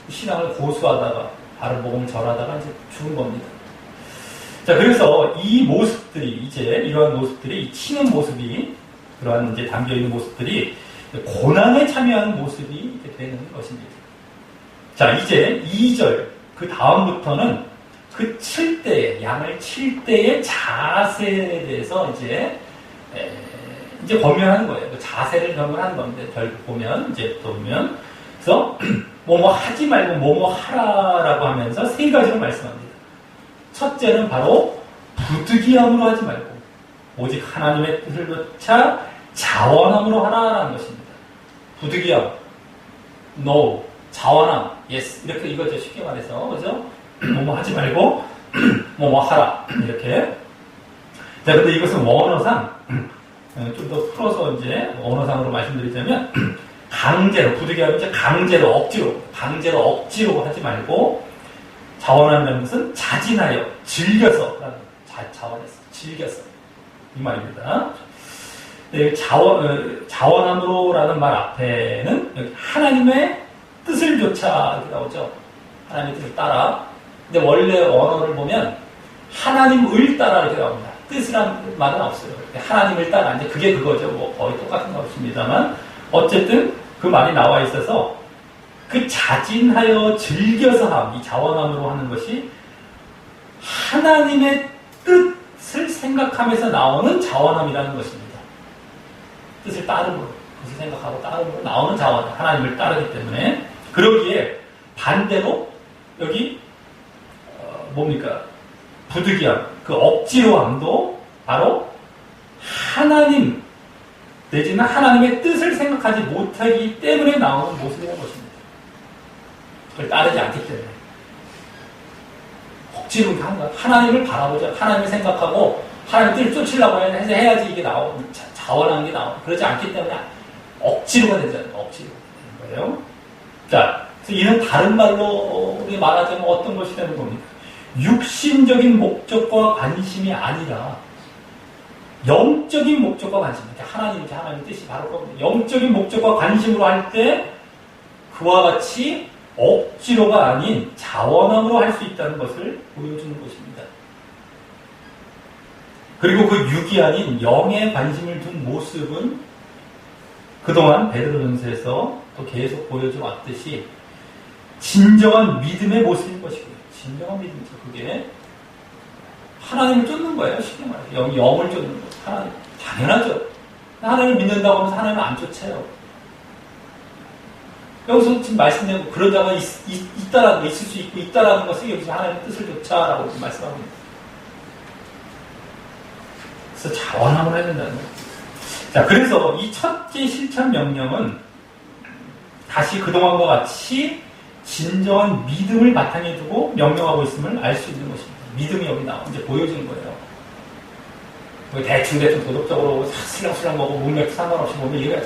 신앙을 고수하다가 바른 복음을 전하다가 이제 죽은 겁니다. 자, 그래서 이 모습들이, 이제 이러한 모습들이, 이 치는 모습이, 그러한 이제 담겨 있는 모습들이 고난에 참여하는 모습이 이렇게 되는 것입니다. 자, 이제 2절, 그 다음부터는 그 칠 때의, 양을 칠 때의 자세에 대해서 이제 권면하는 거예요. 그 자세를 권면하는 건데, 결국 보면, 이제부터 보면, 그래서 뭐뭐 하지 말고 뭐뭐 하라라고 하면서 세 가지로 말씀합니다. 첫째는 바로 부득이함으로 하지 말고 오직 하나님의 뜻을 쫓아 자원함으로 하라라는 것입니다. 부득이함, no, 자원함, yes, 이렇게 이거죠. 쉽게 말해서, 그죠? 뭐뭐 하지 말고 뭐뭐 하라, 이렇게. 자, 근데 이것은 원어상 좀 더 풀어서 이제 언어상으로 말씀드리자면, 강제로, 부득이하면 이제 강제로 억지로 하지 말고, 자원한다는 것은 자진하여, 즐겨서, 자원해서, 즐겨서. 이 말입니다. 네, 자원함으로라는 말 앞에는 여기 하나님의 뜻을 조차 이렇게 나오죠. 하나님의 뜻을 따라. 근데 원래 언어를 보면 하나님을 따라 이렇게 나옵니다. 뜻이란 말은 없어요. 하나님을 따라. 이제 그게 그거죠. 뭐 거의 똑같은 거 없습니다만. 어쨌든 그 말이 나와 있어서 그 자진하여 즐겨서 함, 이 자원함으로 하는 것이 하나님의 뜻을 생각하면서 나오는 자원함이라는 것입니다. 뜻을 따름으로, 뜻을 생각하고 따름으로 나오는 자원함, 하나님을 따르기 때문에. 그러기에 반대로 여기 뭡니까? 부득이함, 그 억지로함도 바로 하나님 내지는 하나님의 뜻을 생각하지 못하기 때문에 나오는 모습이라는 것입니다. 그걸 따르지 않기 때문에. 억지로 하는 거야. 하나님을 바라보자. 하나님을 생각하고 하나님의 뜻을 쫓으려고 해야지 이게 자원하는 게 나오고. 그러지 않기 때문에 억지로가 되잖아요. 억지로가 되는 거예요. 자, 그래서 이는 다른 말로 우리 말하자면 어떤 것이 되는 겁니까? 육신적인 목적과 관심이 아니라 영적인 목적과 관심. 하나님의 뜻이 바로 그겁니다. 영적인 목적과 관심으로 할 때 그와 같이 억지로가 아닌 자원함으로 할 수 있다는 것을 보여주는 것입니다. 그리고 그 육이 아닌 영에 관심을 둔 모습은 그동안 베드로전서에서 또 계속 보여줘 왔듯이 진정한 믿음의 모습인 것이고요. 진정한 믿음이죠. 그게 하나님을 쫓는 거예요. 쉽게 말해서. 영을 쫓는 거예요. 하나님. 당연하죠. 하나님을 믿는다고 하면서 하나님을 안 쫓아요. 여기서 지금 말씀드린 그런 자가 있다라는 거, 있을 수 있고 있다라는 것을 여기서 하나님의 뜻을 좇아라고 지금 말씀하고 있습니다. 그래서 자원함을 해야 된다는 거예요. 자, 그래서 이 첫째 실천 명령은 다시 그동안과 같이 진정한 믿음을 바탕에 두고 명령하고 있음을 알 수 있는 것입니다. 믿음이 여기 이제 보여지는 거예요. 대충 도덕적으로 슬렁슬렁 먹고 문맥 상관없이 보면 이게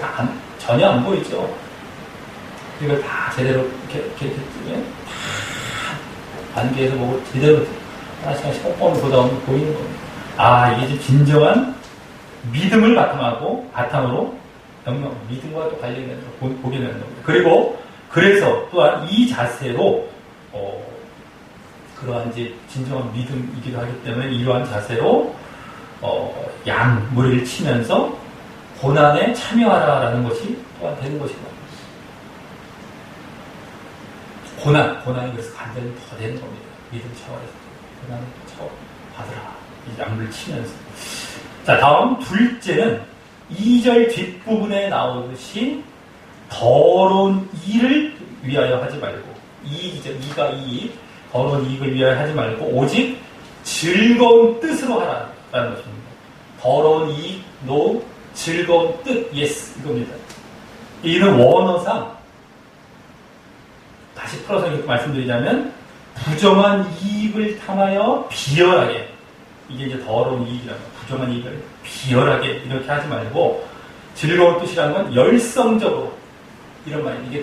전혀 안 보이죠. 이걸 다 제대로 이렇게 다 관계에서 보고 제대로 하나씩 꼼꼼히 보다 보면 보이는 겁니다. 아, 이게 지금 진정한 믿음을 바탕으로 믿음과 또 관련된 걸 보게 되는 겁니다. 그리고 그래서 또한 이 자세로 그러한 이제 진정한 믿음이기도 하기 때문에 이러한 자세로 무리를 치면서 고난에 참여하라라는 것이 또한 되는 것이고 고난이 그래서 간절히 더 되는 겁니다. 믿음 차원에서 고난을 받으라. 이 양물을 치면서. 자, 다음 둘째는 2절 뒷부분에 나오듯이 더러운 이를 위하여 하지 말고 이가 더러운 이익을 위하여 하지 말고 오직 즐거운 뜻으로 하라라는 것입니다. 더러운 이익, 즐거운 뜻, yes 이겁니다. 이는 원어상 다시 풀어서 이렇게 말씀드리자면 부정한 이익을 탐하여 비열하게 이게 이제 더러운 이익이라는 거예요. 부정한 이익을 비열하게 이렇게 하지 말고 즐거운 뜻이라는 건 열성적으로 이런 말 이게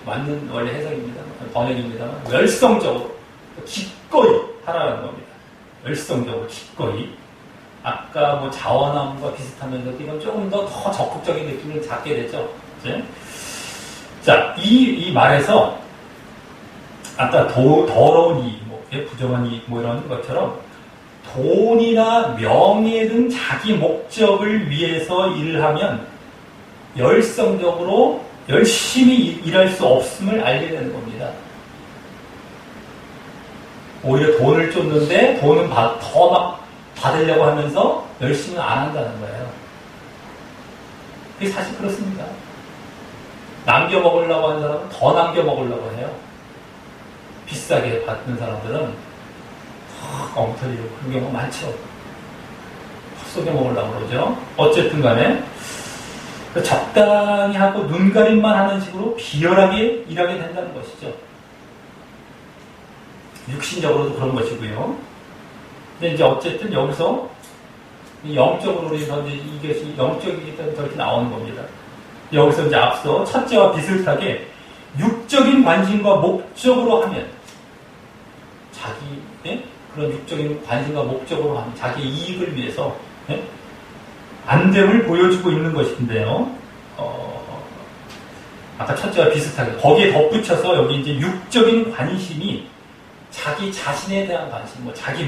맞는 원래 해석입니다. 번역입니다만 열성적으로 기꺼이 하라는 겁니다. 열성적으로 기꺼이 아까 자원함과 비슷하면서도 이건 조금 더 적극적인 느낌을 갖게 되죠. 이제. 자, 이 말에서 아까 더러운 이익, 부정한 이익 이런 것처럼 돈이나 명예 등 자기 목적을 위해서 일을 하면 열성적으로 열심히 일할 수 없음을 알게 되는 겁니다. 오히려 돈을 쫓는데 돈은 더 받으려고 하면서 열심히 안 한다는 거예요. 그게 사실 그렇습니다. 남겨 먹으려고 하는 사람은 더 남겨 먹으려고 해요. 비싸게 받는 사람들은 엉터리로 그런 경우가 많죠. 헛속에 먹으려고 그러죠. 어쨌든 간에 적당히 하고 눈가림만 하는 식으로 비열하게 일하게 된다는 것이죠. 육신적으로도 그런 것이고요. 근데 이제 어쨌든 여기서 영적으로 해서 이것이 영적이기 때문에 저렇게 나오는 겁니다. 여기서 이제 앞서 첫째와 비슷하게 육적인 관심과 목적으로 하면 그런 육적인 관심과 목적으로 하면 자기 이익을 위해서 안됨을 보여주고 있는 것인데요. 아까 첫째와 비슷하게 거기에 덧붙여서 여기 이제 육적인 관심이 자기 자신에 대한 관심, 자기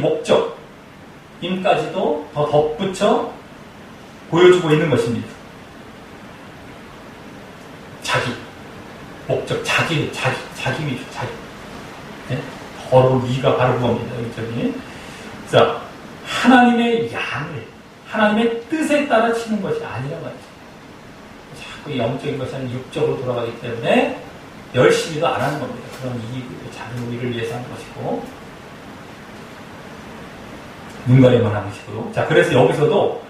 목적임까지도 더 덧붙여 보여주고 있는 것입니다. 자기 목적, 자기 위주, 더러운 이가 바로 그겁니다. 여기. 자, 하나님의 양을, 하나님의 뜻에 따라 치는 것이 아니란 말이죠. 자꾸 영적인 것이 아니라 육적으로 돌아가기 때문에 열심히도 안 하는 겁니다. 그런 작은 우위를 위해서 하는 것이고, 눈가림만 하는 것이고. 자, 그래서 여기서도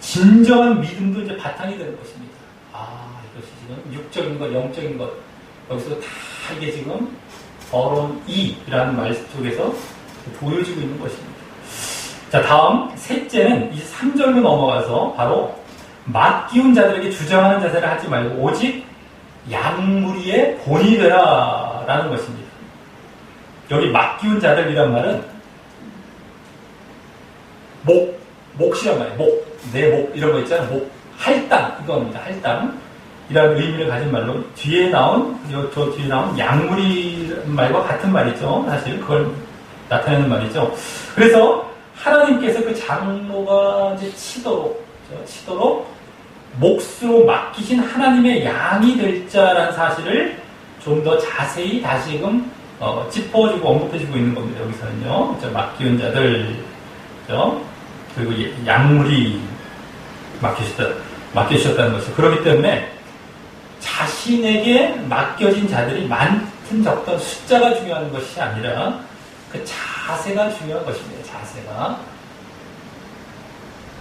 진정한 믿음도 이제 바탕이 되는 것입니다. 이것이 지금 육적인 것, 영적인 것, 여기서 다 이게 지금 더러운 이라는 말 속에서 보여지고 있는 것입니다. 자, 다음 셋째는 이 3절로 넘어가서 바로 맡기운 자들에게 주장하는 자세를 하지 말고 오직 양무리의 본이 되라 라는 것입니다. 여기 맡기운 자들이란 말은 몫이란 말이에요. 내 목 이런 거 있잖아요. 할당 이겁니다. 할당 이라는 의미를 가진 말로 저 뒤에 나온 양무리 말과 같은 말이죠. 사실 그걸 나타내는 말이죠. 그래서 하나님께서 그 장로가 이제 치도록 몫으로 맡기신 하나님의 양이 될 자라는 사실을 좀 더 자세히 다시금 짚어주고 언급해주고 있는 겁니다. 여기서는요. 맡기운 자들, 그리고 양물이 맡기셨다는 것이죠. 그렇기 때문에 자신에게 맡겨진 자들이 많든 적든 숫자가 중요한 것이 아니라 그 자세가 중요한 것입니다. 자세가.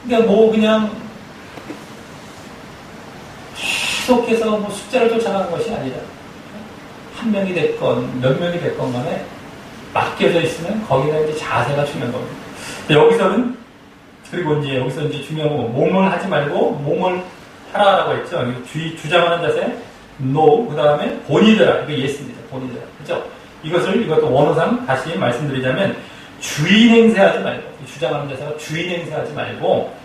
그러니까 뭐 그냥 계속해서 뭐 숫자를 쫓아가는 것이 아니라 한 명이 됐건 몇 명이 됐건 간에 맡겨져 있으면 거기다 이제 자세가 중요한 겁니다. 여기서는 그리고 이제 여기서 이제 중요한 건 몸을 하지 말고 몸을 하라라고 했죠. 주장하는 자세, no, 그 다음에 본이 되라. 이거 yes입니다. 본이 되라. 그죠? 이것도 원어상 다시 말씀드리자면 주인 행세하지 말고, 주장하는 자세가 주인 행세하지 말고,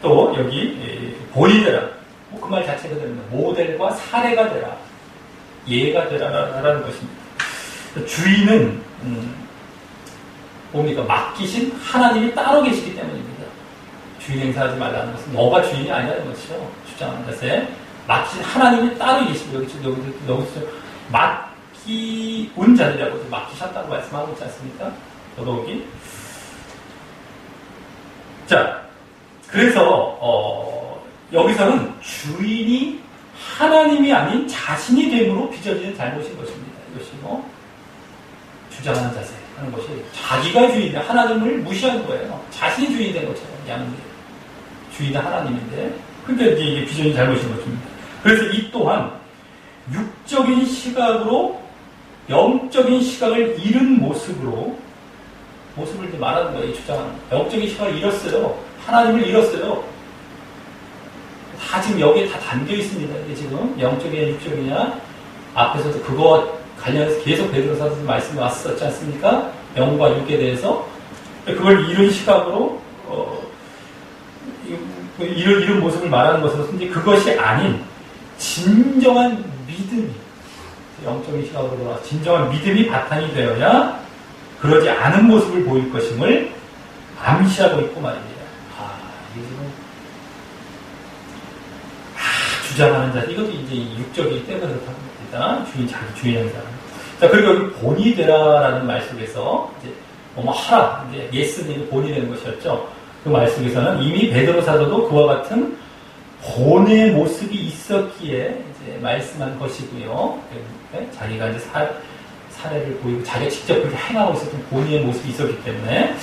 또 여기 본이 되라. 그 말 자체가 됩니다. 모델과 사례가 되라. 예가 되라라는 것입니다. 주인은 뭡니까? 맡기신 하나님이 따로 계시기 때문입니다. 주인 행사하지 말라는 것은 너가 주인이 아니라는 것이죠. 주장하는 것에 맡기신 하나님이 따로 계시고 여기서 맡기운 자들이라고 맡기셨다고 말씀하고 있지 않습니까? 더더욱이. 자, 그래서 여기서는 주인이 하나님이 아닌 자신이 됨으로 빚어지는 잘못인 것입니다. 이것이 주장하는 자세 하는 것이 자기가 주인인데 하나님을 무시하는 거예요. 자신이 주인이 된 것처럼 양이 주인은 하나님인데 근데 이게 빚어진 잘못인 것입니다. 그래서 이 또한 육적인 시각으로 영적인 시각을 잃은 모습을 이제 말하는 거예요. 이 주장하는 영적인 시각을 잃었어요. 하나님을 잃었어요. 다 지금 여기에 다 담겨 있습니다. 이게 지금 영적이냐 육적이냐 앞에서도 그거와 관련해서 계속 베드로서서 말씀이 왔었지 않습니까? 영과 육에 대해서 그걸 잃은 시각으로 이런 모습을 말하는 것으로서 이제 그것이 아닌 진정한 믿음이 영적인 시각으로 돌아와 진정한 믿음이 바탕이 되어야 그러지 않은 모습을 보일 것임을 암시하고 있고 말입니다. 이게 지금 주장하는 자 이것도 이제 육적이기 때문에 그렇다는 겁니다. 자기 주인 행사. 자, 그리고 여기 본이 되라라는 말 속에서 이제 뭐 하라 이제 예스님이 본이 되는 것이었죠. 그 말 속에서는 이미 베드로 사도도 그와 같은 본의 모습이 있었기에 이제 말씀한 것이고요. 자기가 이제 사례를 보이고 자기가 직접 그렇게 행하고 있었던 본인의 모습이 있었기 때문에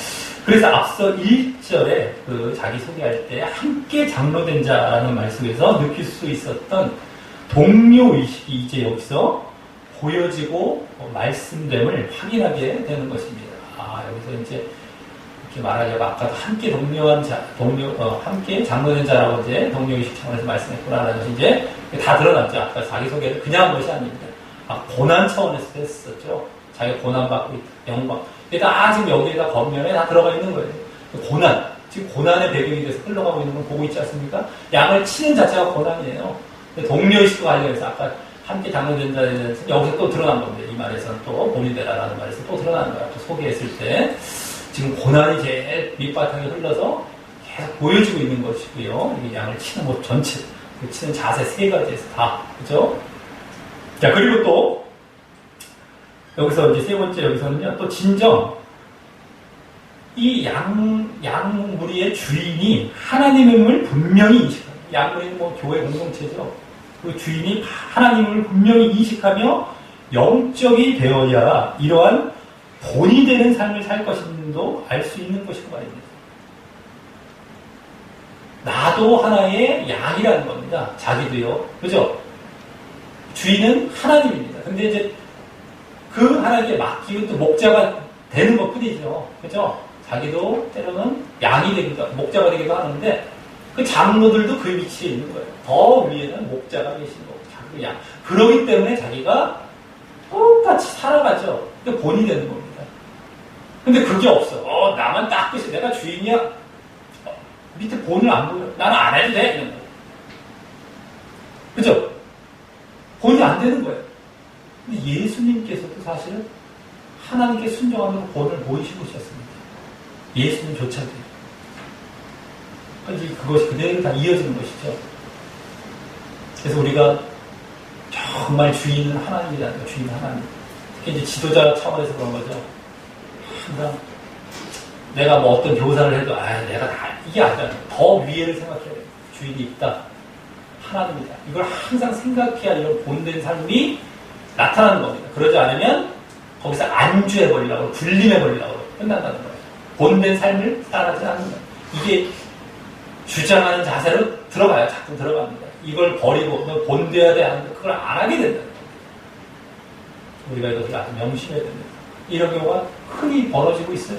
그래서 앞서 1절에 그 자기 소개할 때 함께 장로된 자라는 말 속에서 느낄 수 있었던 동료의식이 이제 여기서 보여지고 말씀됨을 확인하게 되는 것입니다. 여기서 이제 이렇게 말하자면 아까도 함께 함께 장로된 자라고 이제 동료의식 차원에서 말씀했구나라는 것이 이제 다 드러났죠. 아까 자기소개를 그냥 한 것이 아닙니다. 고난 차원에서 했었죠. 자기가 고난받고 있다. 영광. 다 지금 여기에다 겉면에 다 들어가 있는 거예요. 고난. 지금 고난의 배경이 돼서 흘러가고 있는 걸 보고 있지 않습니까? 양을 치는 자체가 고난이에요. 동료의식과 관련해서 아까 함께 장로된 자에 대해서 여기서 또 드러난 겁니다. 이 말에서는 또 본이 되라라는 말에서 또 드러나는 거야. 또 소개했을 때. 지금 고난이 제일 밑바탕에 흘러서 계속 보여지고 있는 것이고요. 이게 양을 치는 모습 전체, 치는 자세 세 가지에서 다. 그죠? 자, 그리고 또, 여기서 이제 세 번째 여기서는요, 또 진정, 이 양무리의 주인이 하나님임을 분명히 인식합니다. 양무리는 교회 공동체죠. 그 주인이 하나님을 분명히 인식하며 영적이 되어야 이러한 본이 되는 삶을 살 것임도 알 수 있는 것이고 말입니다. 나도 하나의 양이라는 겁니다. 자기도요. 그죠? 주인은 하나님입니다. 근데 이제 그 하나님께 맡기고 또 목자가 되는 것 뿐이죠. 그죠? 자기도 때로는 양이 되기도 하고, 목자가 되기도 하는데 그 장로들도 그 위치에 있는 거예요. 더 위에는 목자가 계신 거고, 자기 양. 그러기 때문에 자기가 똑같이 살아가죠. 그게 본이 되는 겁니다. 근데 그게 없어. 나만 딱 끝이 내가 주인이야. 밑에 본을 안 보여. 나는 안 해도 돼. 이런 거. 그죠? 본이 안 되는 거예요. 근데 예수님께서도 사실은 하나님께 순종하는 본을 보이시고 오셨습니다. 예수님조차도. 그러니까 그것이 그대로 다 이어지는 것이죠. 그래서 우리가 정말 주인은 하나님이라는 거, 주인 하나님. 특히 이제 지도자 차원에서 그런 거죠. 항상 내가 뭐 어떤 교사를 해도 내가 다 이게 아니라 더 위에를 생각해야 돼요. 주인이 있다. 하나님이다. 이걸 항상 생각해야 이런 본된 삶이 나타나는 겁니다. 그러지 않으면 거기서 안주해버리려고, 분림해버리려고 끝난다는 거예요. 본된 삶을 살아가지 않는다. 이게 주장하는 자세로 들어가야 자꾸 들어갑니다. 이걸 버리고 너 본돼야 돼 하는데 그걸 안 하게 된다. 우리가 이것을 아주 명심해야 됩니다. 이런 경우가 흔히 벌어지고 있어요.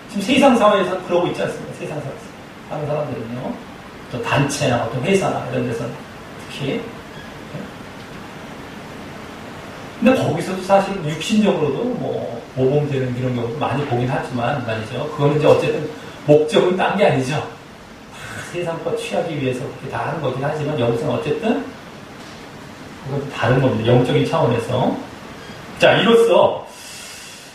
지금 세상 사회에서 그러고 있지 않습니까? 세상 사회에서 하는 사람들은요. 또 단체나 어떤 회사나 이런 데서 특히. 근데 거기서도 사실 육신적으로도 뭐 모범되는 이런 경우도 많이 보긴 하지만 말이죠. 그거는 이제 어쨌든 목적은 딴 게 아니죠. 세상과 취하기 위해서 그렇게 다 하는 거긴 하지만 여기서는 어쨌든 그건 다른 겁니다. 영적인 차원에서. 자, 이로써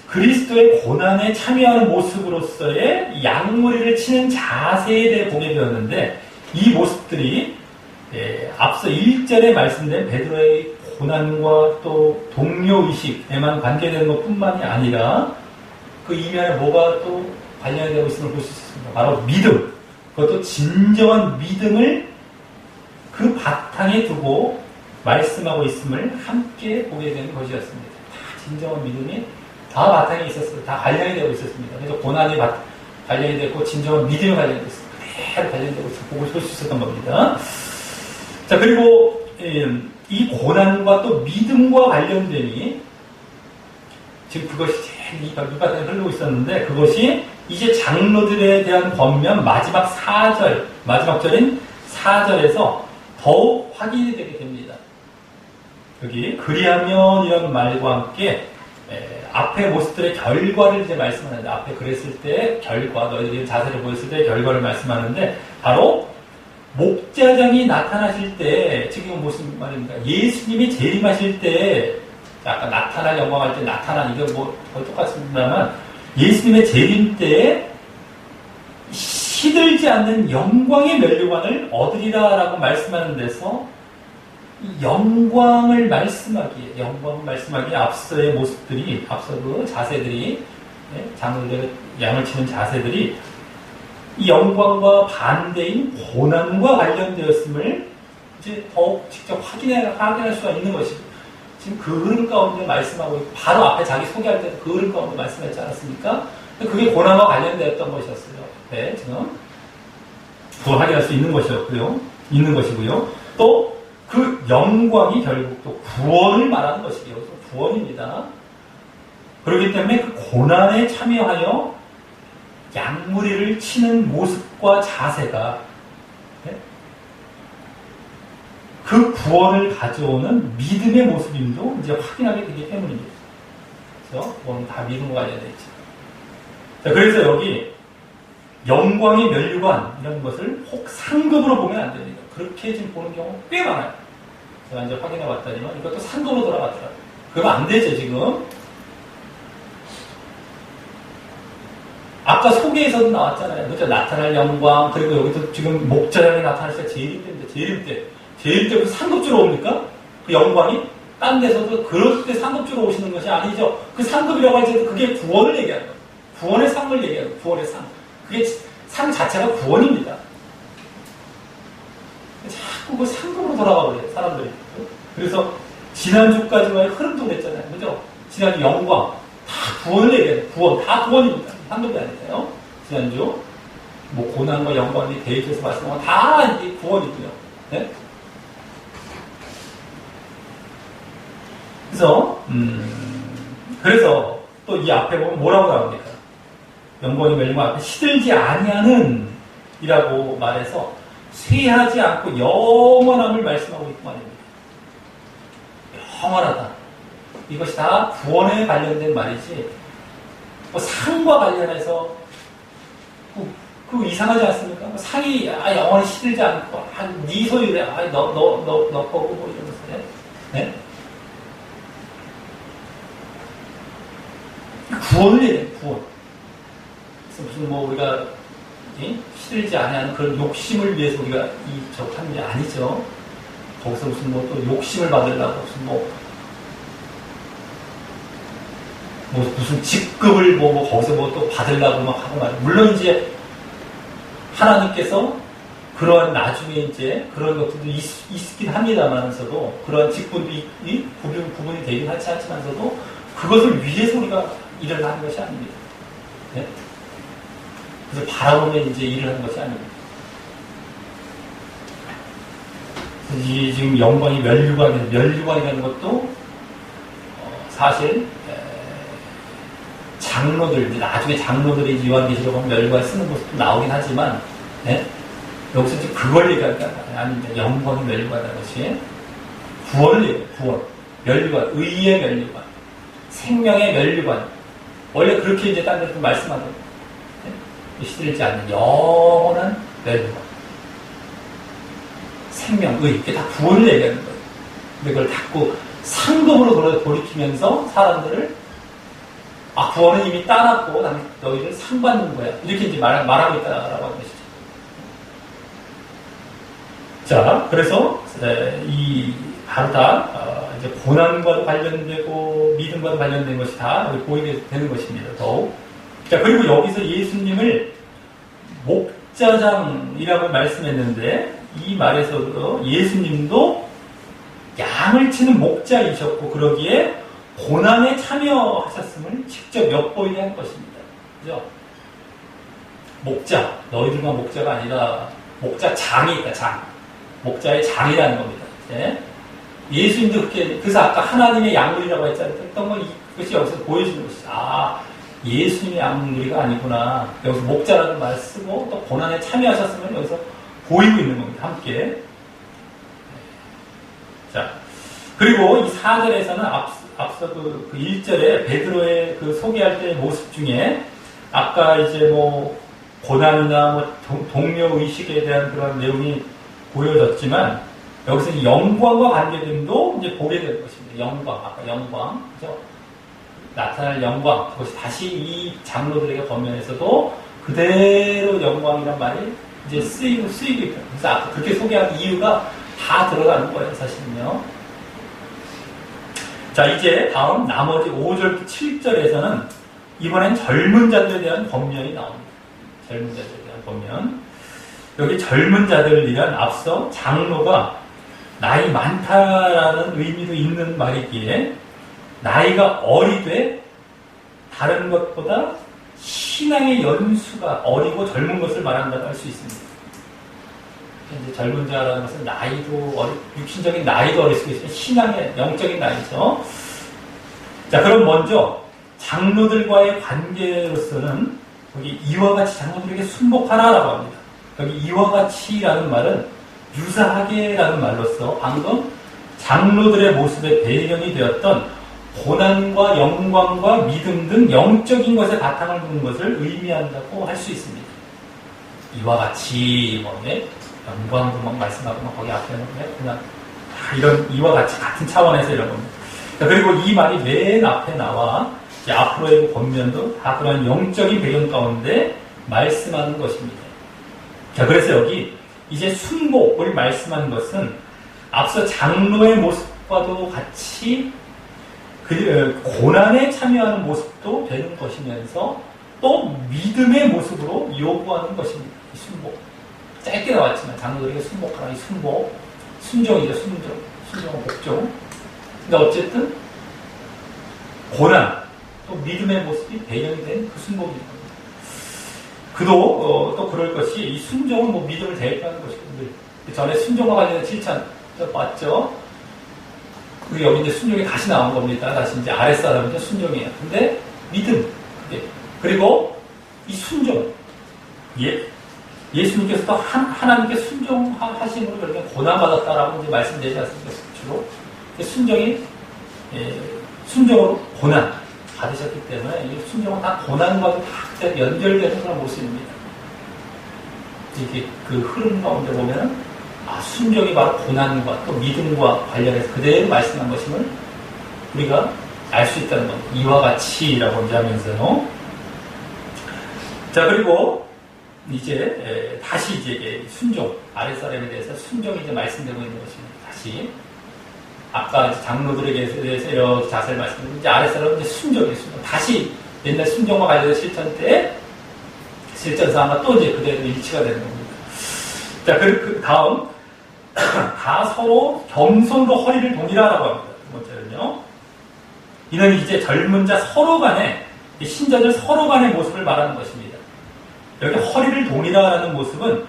그리스도의 고난에 참여하는 모습으로서의 양무리를 치는 자세에 대해 보게 되었는데 이 모습들이 앞서 1절에 말씀된 베드로의 고난과 또 동료의식에만 관계되는 것뿐만이 아니라 그 이면에 뭐가 또 관련되고 있음을 볼 수 있습니다. 바로 믿음. 그것도 진정한 믿음을 그 바탕에 두고 말씀하고 있음을 함께 보게 되는 것이었습니다. 다 진정한 믿음이 다 바탕에 있었어요. 다 관련이 되고 있었습니다. 그래서 고난이 관련이 됐고 진정한 믿음이 관련이 됐어요. 그대로 관련되고 있어서 보고 볼 수 있었던 겁니다. 자, 그리고 이 고난과 또 믿음과 관련되니 지금 그것이 제일 이 바탕에 흐르고 있었는데 그것이 이제 장로들에 대한 권면 마지막 절인 4절에서 더욱 확인이 되게 됩니다. 여기 그리하면 이런 말과 함께 앞의 모습들의 결과를 이제 말씀하는데 앞에 그랬을 때 결과 너희들이 자세를 보였을 때 결과를 말씀하는데 바로 목자장이 나타나실 때 지금 무슨 말입니까? 예수님이 재림하실 때 아까 나타날 영광할 때 나타난 이거 뭐 거의 똑같습니다만 예수님의 재림 때에 시들지 않는 영광의 면류관을 얻으리라라고 말씀하는 데서 이 영광을 말씀하기에 앞서의 모습들이 앞서 그 자세들이 장로들의 양을 치는 자세들이 이 영광과 반대인 고난과 관련되었음을 이제 더욱 직접 확인할 수가 있는 것이고 지금 그 흐름 가운데 말씀하고 있고 바로 앞에 자기 소개할 때도 그 흐름 가운데 말씀했지 않았습니까? 그게 고난과 관련되었던 것이었어요. 네, 지금 그걸 확인할 수 있는 것이고요. 또 그 영광이 결국 또 구원을 말하는 것이에요. 구원입니다. 그렇기 때문에 그 고난에 참여하여 양무리를 치는 모습과 자세가 그 구원을 가져오는 믿음의 모습임도 이제 확인하게 되기 때문입니다. 그래서 그거는 다 믿음과 관련되어 있죠. 자, 그래서 여기 영광의 면류관 이런 것을 혹 상급으로 보면 안 됩니다. 그렇게 지금 보는 경우가 꽤 많아요. 제가 이제 확인해 봤더니만 이것도 상급으로 돌아가더라고요. 그러면 안 되죠, 지금. 아까 소개에서도 나왔잖아요. 그죠? 나타날 영광, 그리고 여기도 지금 목자장이 나타날 때 재림 때 그 상급주로 옵니까? 그 영광이? 딴 데서도 그럴 때 상급주로 오시는 것이 아니죠. 그 상급이라고 할 때도 그게 구원을 얘기하는 거예요. 구원의 상을 얘기하는 거예요. 구원의 상. 그게 상 자체가 구원입니다. 자꾸 그 상급으로 돌아가 버려요, 사람들이. 그래서 지난주까지와의 흐름도 그랬잖아요. 그죠? 지난주 영광. 다 구원을 얘기해요. 구원. 다 구원입니다. 상급이 아니에요. 지난주. 뭐 고난과 영광이 대입해서 말씀한 건 다 이게 구원이고요. 네? 그래서 또 이 앞에 보면 뭐라고 나옵니까? 영광이 멸망 앞에 시들지 아니하는 이라고 말해서 쇠하지 않고 영원함을 말씀하고 있고 말입니다. 영원하다. 이것이 다 구원에 관련된 말이지 뭐 상과 관련해서 그 이상하지 않습니까? 뭐 상이 영원히 시들지 않고 네 소유래 너 거고 뭐 이러면서 네? 구원을 얘기해요. 구원. 그래서 무슨 뭐 우리가 시들지 않는 그런 욕심을 위해서 우리가 하는 게 아니죠. 거기서 무슨 뭐 또 욕심을 받으려고 무슨 직급을 거기서 뭐 또 받으려고 막 하고 말이에요. 물론 이제 하나님께서 그런 나중에 이제 그런 것들도 있긴 합니다만서도 그런 직분도 부분이 되긴 하지 않지만서도 그것을 위해서 우리가 일을 하는 것이 아닙니다. 네? 그래서 바라보면 이제 일을 하는 것이 아닙니다. 이 지금 영광이 멸류관이라는 것도 사실 장로들 이제 나중에 장로들이 요한계시록 보면 멸류관 쓰는 모습도 나오긴 하지만 네? 여기서 이제 그걸 얘기하는 게 아닙니다. 영광이 멸류관이라는 것이 구원을 얘기해요. 구원, 멸류관, 의의 멸류관, 생명의 멸류관. 원래 그렇게 이제 딴 데서 말씀하거든요. 네? 시들지 않는 영원한 멸류관. 생명, 의, 이게 다 구원을 얘기하는 거예요. 근데 그걸 자꾸 상급으로 돌이키면서 사람들을 구원은 이미 따놨고 너희를 상 받는 거야. 이렇게 이제 말하고 있다라고 하는 것이죠. 자, 그래서 바로 다 이제 고난과도 관련되고 믿음과도 관련된 것이 다 보이게 되는 것입니다. 더욱. 자, 그리고 여기서 예수님을 목자장이라고 말씀했는데 이 말에서도 예수님도 양을 치는 목자이셨고 그러기에 고난에 참여하셨음을 직접 엿보이게 한 것입니다. 그죠? 목자, 너희들만 목자가 아니라 목자장이 있다, 장. 목자의 장이라는 겁니다. 네? 예수님도 그렇게, 그래서 아까 하나님의 양물이라고 했던 건 이것이 여기서 보여주는 것이죠. 예수님의 양물이가 아니구나. 여기서 목자라는 말을 쓰고 또 고난에 참여하셨으면 여기서 보이고 있는 겁니다. 함께. 자, 그리고 이 4절에서는 앞서 그 1절에 베드로의 그 소개할 때의 모습 중에 아까 이제 뭐 고난이나 동료 의식에 대한 그런 내용이 보여졌지만 여기서 영광과 관계됨도 이제 보게 될 것입니다. 영광, 아까 영광, 그죠? 나타날 영광, 그것이 다시 이 장로들에게 권면에서도 그대로 영광이란 말이 이제 쓰이고 있다. 그래서 아까 그렇게 소개한 이유가 다 들어가는 거예요, 사실은요. 자, 이제 다음 나머지 5절부터 7절에서는 이번엔 젊은 자들에 대한 권면이 나옵니다. 젊은 자들에 대한 권면. 여기 젊은 자들이란 앞서 장로가 나이 많다라는 의미도 있는 말이기에 나이가 어리되 다른 것보다 신앙의 연수가 어리고 젊은 것을 말한다고 할 수 있습니다. 이제 젊은 자라는 것은 나이도 육신적인 나이도 어릴 수 있지만 신앙의 영적인 나이죠. 자, 그럼 먼저 장로들과의 관계로서는 여기 이와 같이 장로들에게 순복하라라고 합니다. 여기 이와 같이라는 말은 유사하게라는 말로서 방금 장로들의 모습의 배경이 되었던 고난과 영광과 믿음 등 영적인 것에 바탕을 두는 것을 의미한다고 할 수 있습니다. 이와 같이 영광도 막 말씀하고 막 거기 앞에는 그냥 이런 이와 같이 같은 차원에서 이런 겁니다. 자, 그리고 이 말이 맨 앞에 나와 이제 앞으로의 권면도 다 그런 영적인 배경 가운데 말씀하는 것입니다. 자, 그래서 여기 이제 순복을 말씀한 것은 앞서 장로의 모습과도 같이 고난에 참여하는 모습도 되는 것이면서 또 믿음의 모습으로 요구하는 것입니다. 이 순복. 짧게 나왔지만 장로들에게 순복하라. 이 순복. 순종이죠. 순종은 복종. 근데 어쨌든 고난 또 믿음의 모습이 배경이 된 그 순복입니다. 그도 또 그럴 것이 이 순종은 뭐 믿음을 대입하는 것이거든요. 전에 순종과 관련된 칭찬 봤죠. 그게 여기 이제 순종이 다시 나온 겁니다. 다시 이제 아랫사람이죠. 순종이에요. 근데 믿음. 그리고 이 순종. 예수님께서 또 하나님께 순종하심으로 그렇게 고난받았다라고 이제 말씀되지 않습니까? 주로. 순종이, 순종으로 고난 받으셨기 때문에 이 순종은 다 고난과도 다 연결되는 그런 모습입니다. 이렇게 그 흐름 가운데 보면은 순종이 바로 고난과 또 믿음과 관련해서 그대로 말씀한 것임을 우리가 알 수 있다는 겁니다. 이와 같이라고 이제 하면서요. 자, 그리고 이제 다시 이제 순종, 아랫사람에 대해서 순종이 이제 말씀되고 있는 것입니다. 다시 아까 장로들에게 대해서 이렇게 자세히 말씀드리고 이제 아랫사람은 이제 순종이에요. 순종. 다시 옛날 순종과 관련된 실천 때 실전사 아마 또 이제 그대로 일치가 되는 겁니다. 자, 그 다음 다 서로 겸손으로 허리를 동일하라고 합니다. 두 번째는요. 이는 이제 젊은 자 서로 간에 신자들 서로 간의 모습을 말하는 것입니다. 여기 허리를 동일하라는 모습은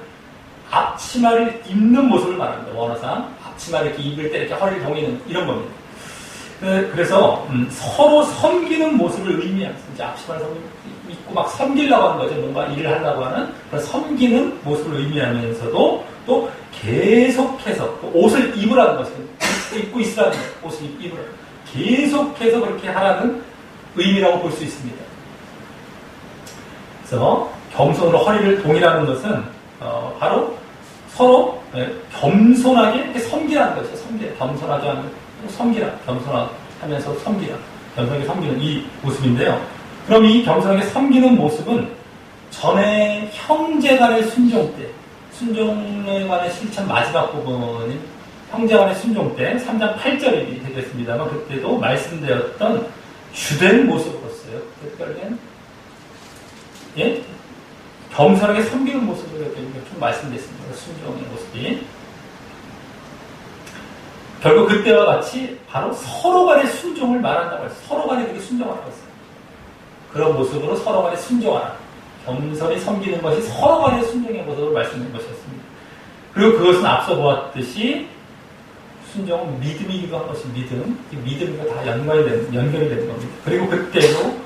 앞치마를 입는 모습을 말합니다. 원어상 앞치마를 이렇게 입을 때 이렇게 허리를 동이는 이런 겁니다. 그래서 서로 섬기는 모습을 의미하면서 이제 앞치마를 입고 막 섬기려고 하는 거죠. 뭔가 일을 하려고 하는 그런 섬기는 모습을 의미하면서도 또 계속해서 옷을 입으라는 것은 입고 있으라는 옷을 입으라. 계속해서 그렇게 하라는 의미라고 볼 수 있습니다. 그래서 겸손으로 허리를 동이라는 것은 바로 서로 겸손하게 섬기라는 거죠. 겸손하지 않은 섬기라. 겸손하면서 섬기라. 겸손하게 섬기는 이 모습인데요. 그럼 이 겸손하게 섬기는 모습은 전에 형제 간의 순종 때, 순종에 관한 실천 마지막 부분인 형제 간의 순종 때 3장 8절이 되겠습니다만 그때도 말씀되었던 주된 모습으로서요. 특별한 겸손하게 섬기는 모습으로 좀 말씀드렸습니다. 순종의 모습이. 결국 그때와 같이 바로 서로 간의 순종을 말한다고 했어요. 서로 간에 그렇게 순종하라고 했어요. 그런 모습으로 서로 간에 순종하라. 겸손히 섬기는 것이 서로 간의 순종의 모습을 말씀드린 것이었습니다. 그리고 그것은 앞서 보았듯이 순종은 믿음이기도 한 것이 믿음과 다 연결이 되는 겁니다. 그리고 그때도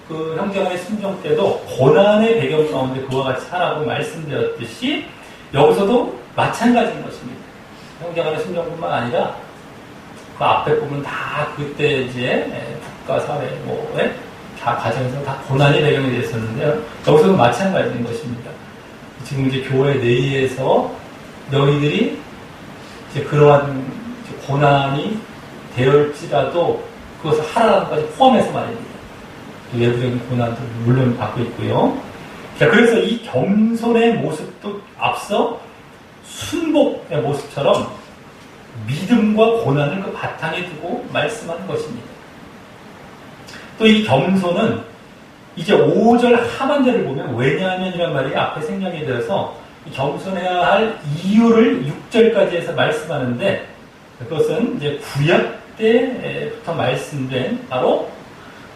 그 형제간의 순종 때도 고난의 배경 가운데 그와 같이 하라고 말씀드렸듯이 여기서도 마찬가지인 것입니다. 형제간의 순종뿐만 아니라 그 앞에 보면 다 그때 이제 국가 사회 다 가정에서 다 고난의 배경이 되었었는데요. 여기서도 마찬가지인 것입니다. 지금 이제 교회 내에서 너희들이 이제 그러한 이제 고난이 되었지라도 그것을 하라는 것까지 포함해서 말입니다. 외부적인 고난도 물론 받고 있고요. 자, 그래서 이 겸손의 모습도 앞서 순복의 모습처럼 믿음과 고난을 그 바탕에 두고 말씀하는 것입니다. 또 이 겸손은 이제 5절 하반절을 보면 왜냐하면이라는 말이 앞에 생략이 되어서 겸손해야 할 이유를 6절까지 해서 말씀하는데 그것은 이제 구약 때부터 말씀된 바로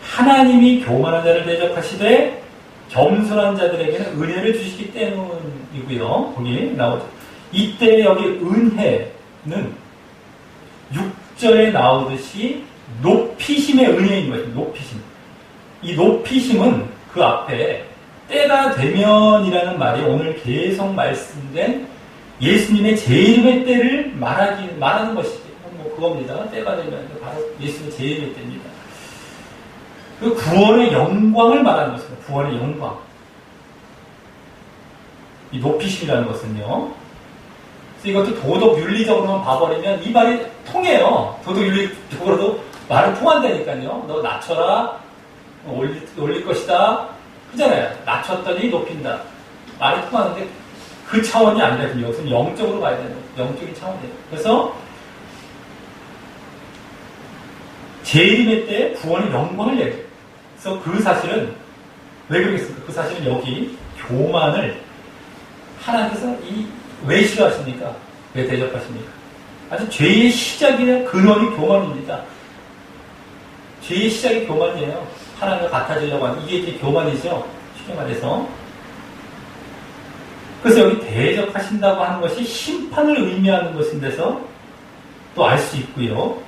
하나님이 교만한 자를 대적하시되 겸손한 자들에게는 은혜를 주시기 때문이고요. 거기 나오죠. 이때 여기 은혜는 6절에 나오듯이 높이심의 은혜인 것입니다. 높이심. 이 높이심은 그 앞에 때가 되면이라는 말이 오늘 계속 말씀된 예수님의 제1의 때를 말하는 것이죠. 그겁니다. 때가 되면 바로 예수님의 제1의 때입니다. 그 구원의 영광을 말하는 것입니다. 구원의 영광. 이 높이심이라는 것은요. 그래서 이것도 도덕 윤리적으로만 봐버리면 이 말이 통해요. 도덕 윤리적으로도 말은 통한다니까요. 너 낮춰라. 올릴 것이다. 그잖아요. 낮췄더니 높인다. 말이 통하는데 그 차원이 아니거든요. 여기서는 영적으로 봐야 되는 영적인 차원이에요. 그래서 제1의 때 구원의 영광을 얘기해요. 그래서 그 사실은 왜 그러겠습니까? 그 사실은 여기 교만을 하나님께서 왜 싫어하십니까? 왜 대적하십니까? 아주 죄의 시작이나 근원이 교만입니다. 죄의 시작이 교만이에요. 하나님과 같아지려고 하는 이게 이제 교만이죠. 쉽게 말해서. 그래서 여기 대적하신다고 하는 것이 심판을 의미하는 것인데서 또 알 수 있고요.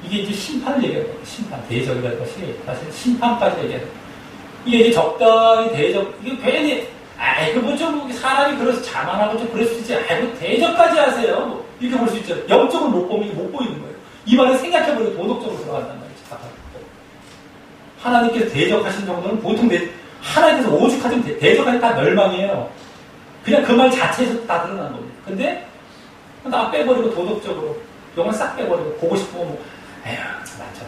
이게 이제 심판을 얘기하는 거예요. 심판, 대적이라는 것이 사실 심판까지 얘기하는 거예요. 이게 이제 적당히 대적, 이게 괜히 좀 사람이 그래서 자만하고 좀 그럴 수 있지. 대적까지 하세요. 이렇게 볼 수 있죠. 영적으로 못 보이는 거예요. 이 말을 생각해보니까 도덕적으로 들어간단 말이죠. 하나님께서 대적하신 정도는 보통 하나님께서 오죽하면 대적하니 다 멸망이에요. 그냥 그 말 자체에서 다 드러난 겁니다. 근데 나 빼버리고 도덕적으로 영을 싹 빼버리고 보고 싶으면 난참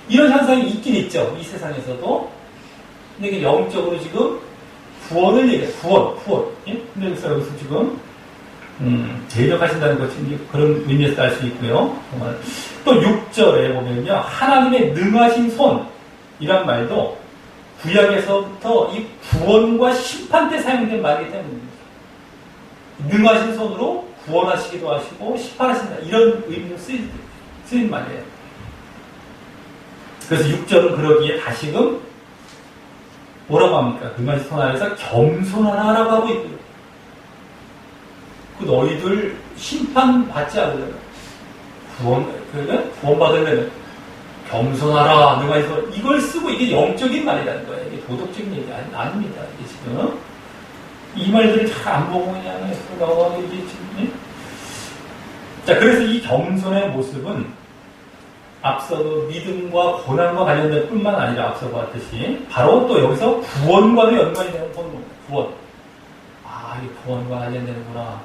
이런 현상이 있긴 있죠. 이 세상에서도. 근데 이게 영적으로 지금 구원을 얘기해요. 구원. 예? 근데 여기서 지금 대적하신다는 것이 그런 의미에서 알 수 있고요. 또 6절에 보면요. 하나님의 능하신 손이란 말도 구약에서부터 이 구원과 심판 때 사용된 말이기 때문입니다. 능하신 손으로 구원하시기도 하시고 심판하신다. 이런 의미로 쓰인 말이에요. 그래서 6절은 그러기에 다시금 뭐라고 합니까? 능하신 손 안에서 겸손하라고 하고 있고요. 그 너희들 심판받지 않으려면 구원받으려면 겸손하라, 능하신 손, 이걸 쓰고 이게 영적인 말이라는 거예요. 이게 도덕적인 얘기 아닙니다. 이게 지금 이 말들을 잘 안 보고 그냥 나와서 이게 지금. 자, 그래서 이 겸손의 모습은 앞서도 믿음과 고난과 관련된 뿐만 아니라 앞서 보았듯이 바로 또 여기서 구원과도 연관이 되는 구원. 아, 이게 구원과 관련되는구나.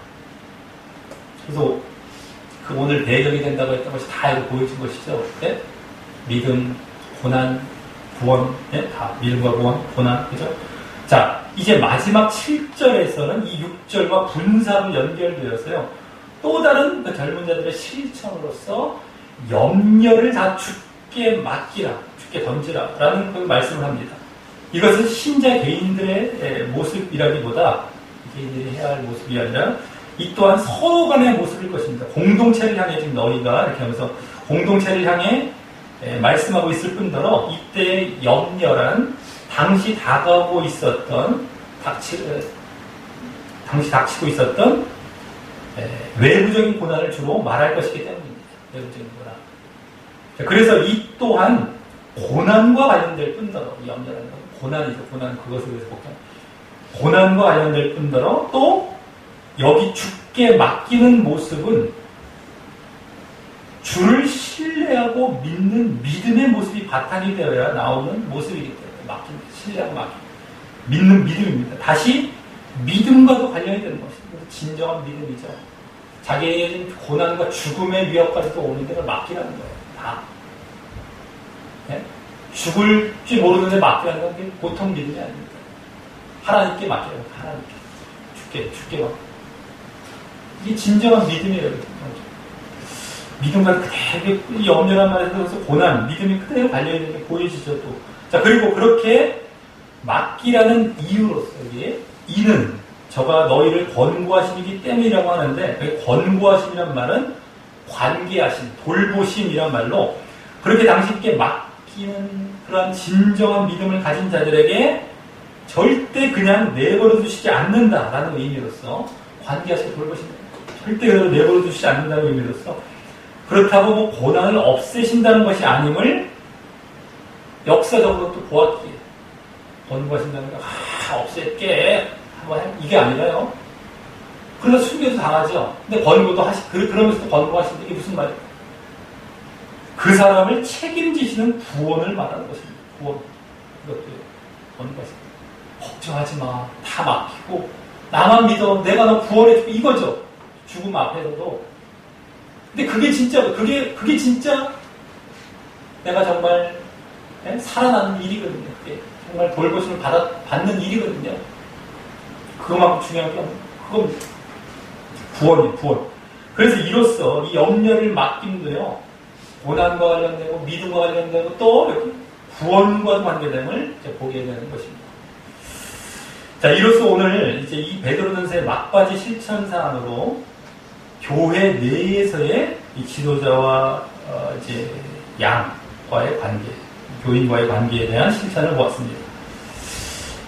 그래서 그 오늘 배경이 된다고 했던 것이 다 이거 보여준 것이죠. 네? 믿음, 고난, 구원, 네? 다 믿음과 구원, 고난, 그죠? 자, 이제 마지막 7절에서는 이 6절과 분사로 연결되어서요. 또 다른 그 젊은 자들의 실천으로서 염려를 다 죽게 맡기라, 죽게 던지라 라는 그 말씀을 합니다. 이것은 신자 개인들의 모습이라기보다 개인들이 해야 할 모습이 아니라 이 또한 서로 간의 모습일 것입니다. 공동체를 향해 지금 너희가 이렇게 하면서 공동체를 향해 말씀하고 있을 뿐더러 이때의 염려란 당시 다가오고 있었던 당시 닥치고 있었던 외부적인 고난을 주로 말할 것이기 때문입니다. 외부적인 고난. 그래서 이 또한 고난과 관련될 뿐더러 이 염려라는 건 고난이죠. 고난 그것을 위해서 복잡. 고난과 관련될 뿐더러 또 여기 죽게 맡기는 모습은 주를 신뢰하고 믿는 믿음의 모습이 바탕이 되어야 나오는 모습이기 때문에 신뢰하고 믿는 믿음입니다. 다시 믿음과도 관련이 되는 것입니다. 진정한 믿음이죠. 자기의 고난과 죽음의 위협까지도 오는 데를 맡기라는 거예요. 다. 네? 죽을지 모르는데 맡기라는 건 보통 믿음이 아닙니다. 하나님께 맡기라는 거예요. 하나님께. 죽게 맡겨. 이게 진정한 믿음이에요. 믿음과 그대로 염려란 말에서 고난, 믿음이 그대로 관련있는 게 보여지죠. 또. 자, 그리고 그렇게 맡기라는 이유로서 여기에 이는 저가 너희를 권고하심이기 때문이라고 하는데 권고하심이란 말은 관계하심, 돌보심이란 말로 그렇게 당신께 맡기는 그러한 진정한 믿음을 가진 자들에게 절대 그냥 내버려 두시지 않는다라는 의미로서 관계하시고 돌보신다. 절대 그대로 내버려 두시지 않는다는 의미로서 그렇다고 뭐 고난을 없애신다는 것이 아님을 역사적으로 또 보았기에 권고하신다는 거, 없앨게. 이게 아니라요. 그래서 순교도 당하죠. 근데 권고도 그러면서도 권고하시는데 이게 무슨 말이에요? 그 사람을 책임지시는 구원을 말하는 것입니다. 구원. 이것도 권고하십니다. 걱정하지 마. 다 맡기고, 나만 믿어. 내가 너 구원해줄게. 이거죠. 죽음 앞에서도. 근데 그게 진짜 내가 정말 살아나는 일이거든요. 그게 정말 돌보심을 받는 일이거든요. 그것만큼 중요한 게 그건 구원이에요. 구원. 그래서 이로써 이 염려를 맡김도요. 고난과 관련되고 믿음과 관련되고 또 이렇게 구원과 관계됨을 이제 보게 되는 것입니다. 자, 이로써 오늘 이제 이 베드로전서의 막바지 실천 사안으로 교회 내에서의 이 지도자와 이제 양과의 관계, 교인과의 관계에 대한 실천을 보았습니다.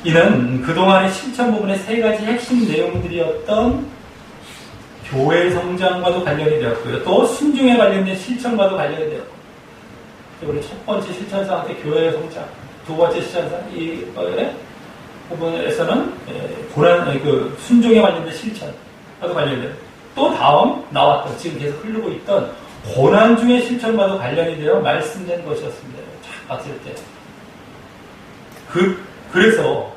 이는 그동안의 실천 부분의 세 가지 핵심 내용들이었던 교회 성장과도 관련이 되었고요. 또 순종에 관련된 실천과도 관련이 되었고, 우리 첫 번째 실천사한테 교회 성장, 두 번째 실천사 이 부분에서는 순종에 관련된 실천과도 관련이 되고, 또 다음 나왔던 지금 계속 흐르고 있던 고난 중의 실천과도 관련이 되어 말씀된 것이었습니다. 쫙 봤을 때. 그래서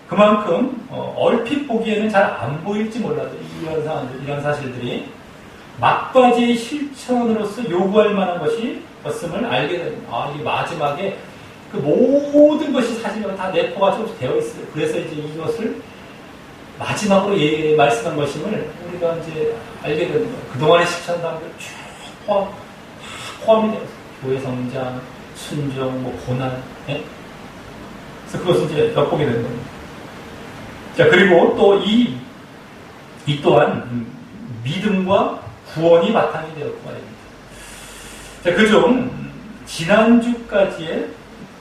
그만큼 얼핏 보기에는 잘 안 보일지 몰라도 이런 상황들, 이런 사실들이 막바지의 실천으로서 요구할 만한 것이었음을 알게 됩니다. 아, 이게 마지막에 그 모든 것이 사실은 다 내포가 조금씩 되어 있어요. 그래서 이제 이것을 마지막으로 말씀한 것임을 우리가 이제 알게 되는 거예요. 그동안의 실천 단계를 쭉 포함이 되어 있어요. 교회 성장, 순종, 고난, 예? 그래서 그것을 이제 엿보게 되는 겁니다. 자, 그리고 또 이 이 또한 믿음과 구원이 바탕이 되었고 말입니다. 자, 그중 지난주까지의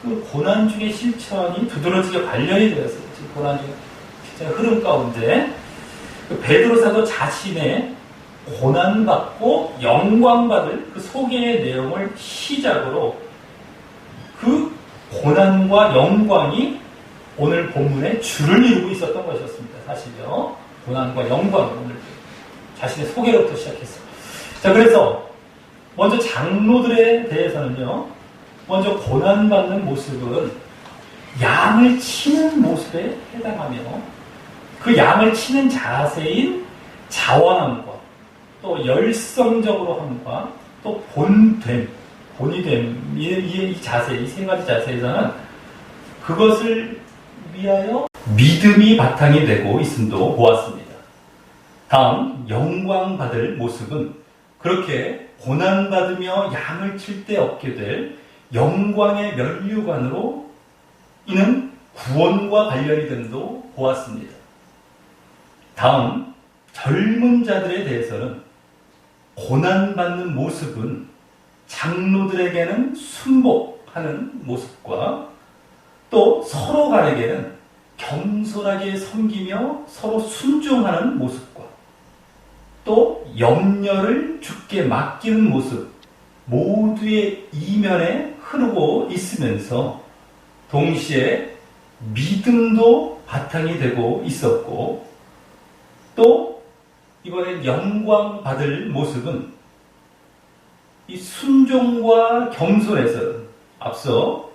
그 고난중의 실천이 두드러지게 관련이 되었어요. 고난중의 실천의 흐름 가운데 그 베드로 사도 자신의 고난받고 영광받을 그 소개의 내용을 시작으로 그 고난과 영광이 오늘 본문의 주를 이루고 있었던 것이었습니다. 사실요. 고난과 영광, 오늘 자신의 소개로부터 시작했어요. 자, 그래서 먼저 장로들에 대해서는요, 먼저 고난받는 모습은 양을 치는 모습에 해당하며 그 양을 치는 자세인 자원함과 또 열성적으로 함과 또 본됨, 본이 됨, 이 자세, 이 세 가지 자세에서는 그것을 위하여 믿음이 바탕이 되고 있음도 보았습니다. 다음 영광 받을 모습은 그렇게 고난받으며 양을 칠 때 얻게 될 영광의 면류관으로 이는 구원과 관련이 됨도 보았습니다. 다음 젊은 자들에 대해서는 고난받는 모습은 장로들에게는 순복하는 모습과 또 서로 간에게는 겸손하게 섬기며 서로 순종하는 모습과 또 염려를 주께 맡기는 모습 모두의 이면에 흐르고 있으면서 동시에 믿음도 바탕이 되고 있었고 또 이번엔 영광 받을 모습은 이 순종과 겸손에서 앞서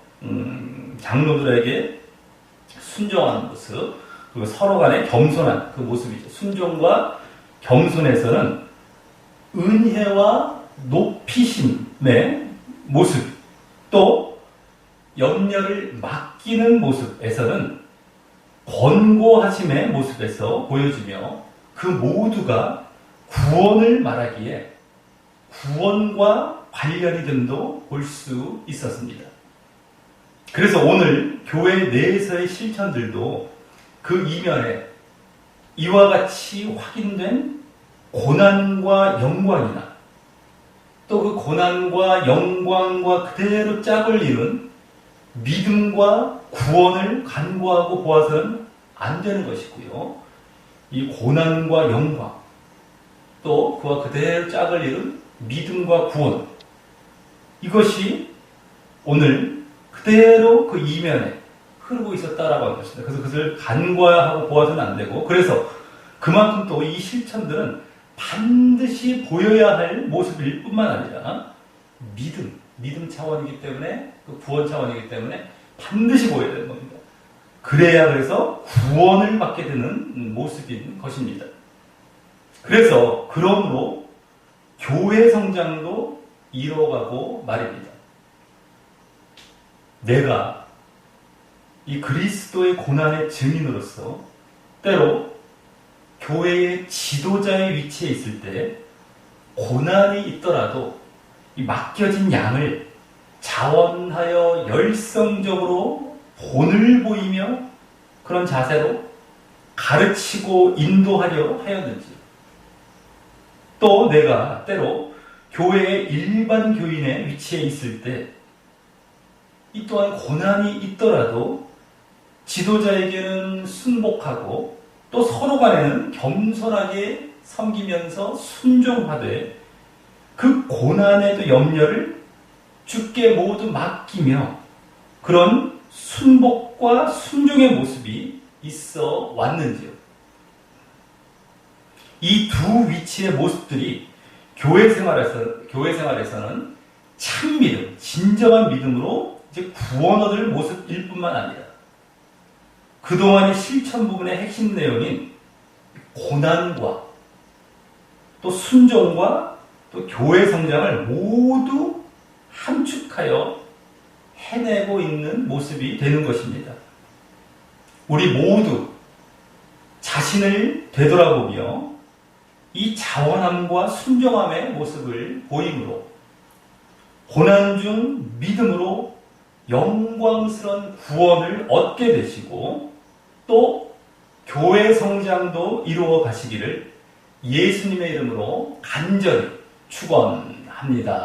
장로들에게 순종하는 모습 그리고 서로 간에 겸손한 그 모습이죠. 순종과 겸손에서는 은혜와 높이심의 모습 또 염려를 맡기는 모습에서는 권고하심의 모습에서 보여지며 그 모두가 구원을 말하기에 구원과 관련이 됨도 볼 수 있었습니다. 그래서 오늘 교회 내에서의 실천들도 그 이면에 이와 같이 확인된 고난과 영광이나 또 그 고난과 영광과 그대로 짝을 이룬 믿음과 구원을 간구하고 보아서는 안 되는 것이고요. 이 고난과 영광 또 그와 그대로 짝을 이룬 믿음과 구원 이것이 오늘 그대로 그 이면에 흐르고 있었다라고 하는 것입니다. 그래서 그것을 간과하고 보아서는 안 되고 그래서 그만큼 또 이 실천들은 반드시 보여야 할 모습일 뿐만 아니라 믿음 차원이기 때문에 그 구원 차원이기 때문에 반드시 보여야 되는 겁니다. 그래야 그래서 구원을 받게 되는 모습인 것입니다. 그래서 그러므로 교회 성장도 이뤄가고 말입니다. 내가 이 그리스도의 고난의 증인으로서 때로 교회의 지도자의 위치에 있을 때 고난이 있더라도 이 맡겨진 양을 자원하여 열성적으로 본을 보이며 그런 자세로 가르치고 인도하려 하였는지 또 내가 때로 교회의 일반 교인의 위치에 있을 때 이 또한 고난이 있더라도 지도자에게는 순복하고 또 서로 간에는 겸손하게 섬기면서 순종하되 그 고난에도 염려를 주께 모두 맡기며 그런 순복과 순종의 모습이 있어 왔는지요. 이 두 위치의 모습들이 교회 생활에서는 참 믿음, 진정한 믿음으로 이제 구원 얻을 모습일 뿐만 아니라 그동안의 실천 부분의 핵심 내용인 고난과 또 순종과 또 교회 성장을 모두 함축하여 해내고 있는 모습이 되는 것입니다. 우리 모두 자신을 되돌아보며 이 자원함과 순종함의 모습을 보이므로 고난 중 믿음으로 영광스러운 구원을 얻게 되시고 또 교회 성장도 이루어 가시기를 예수님의 이름으로 간절히 축원합니다.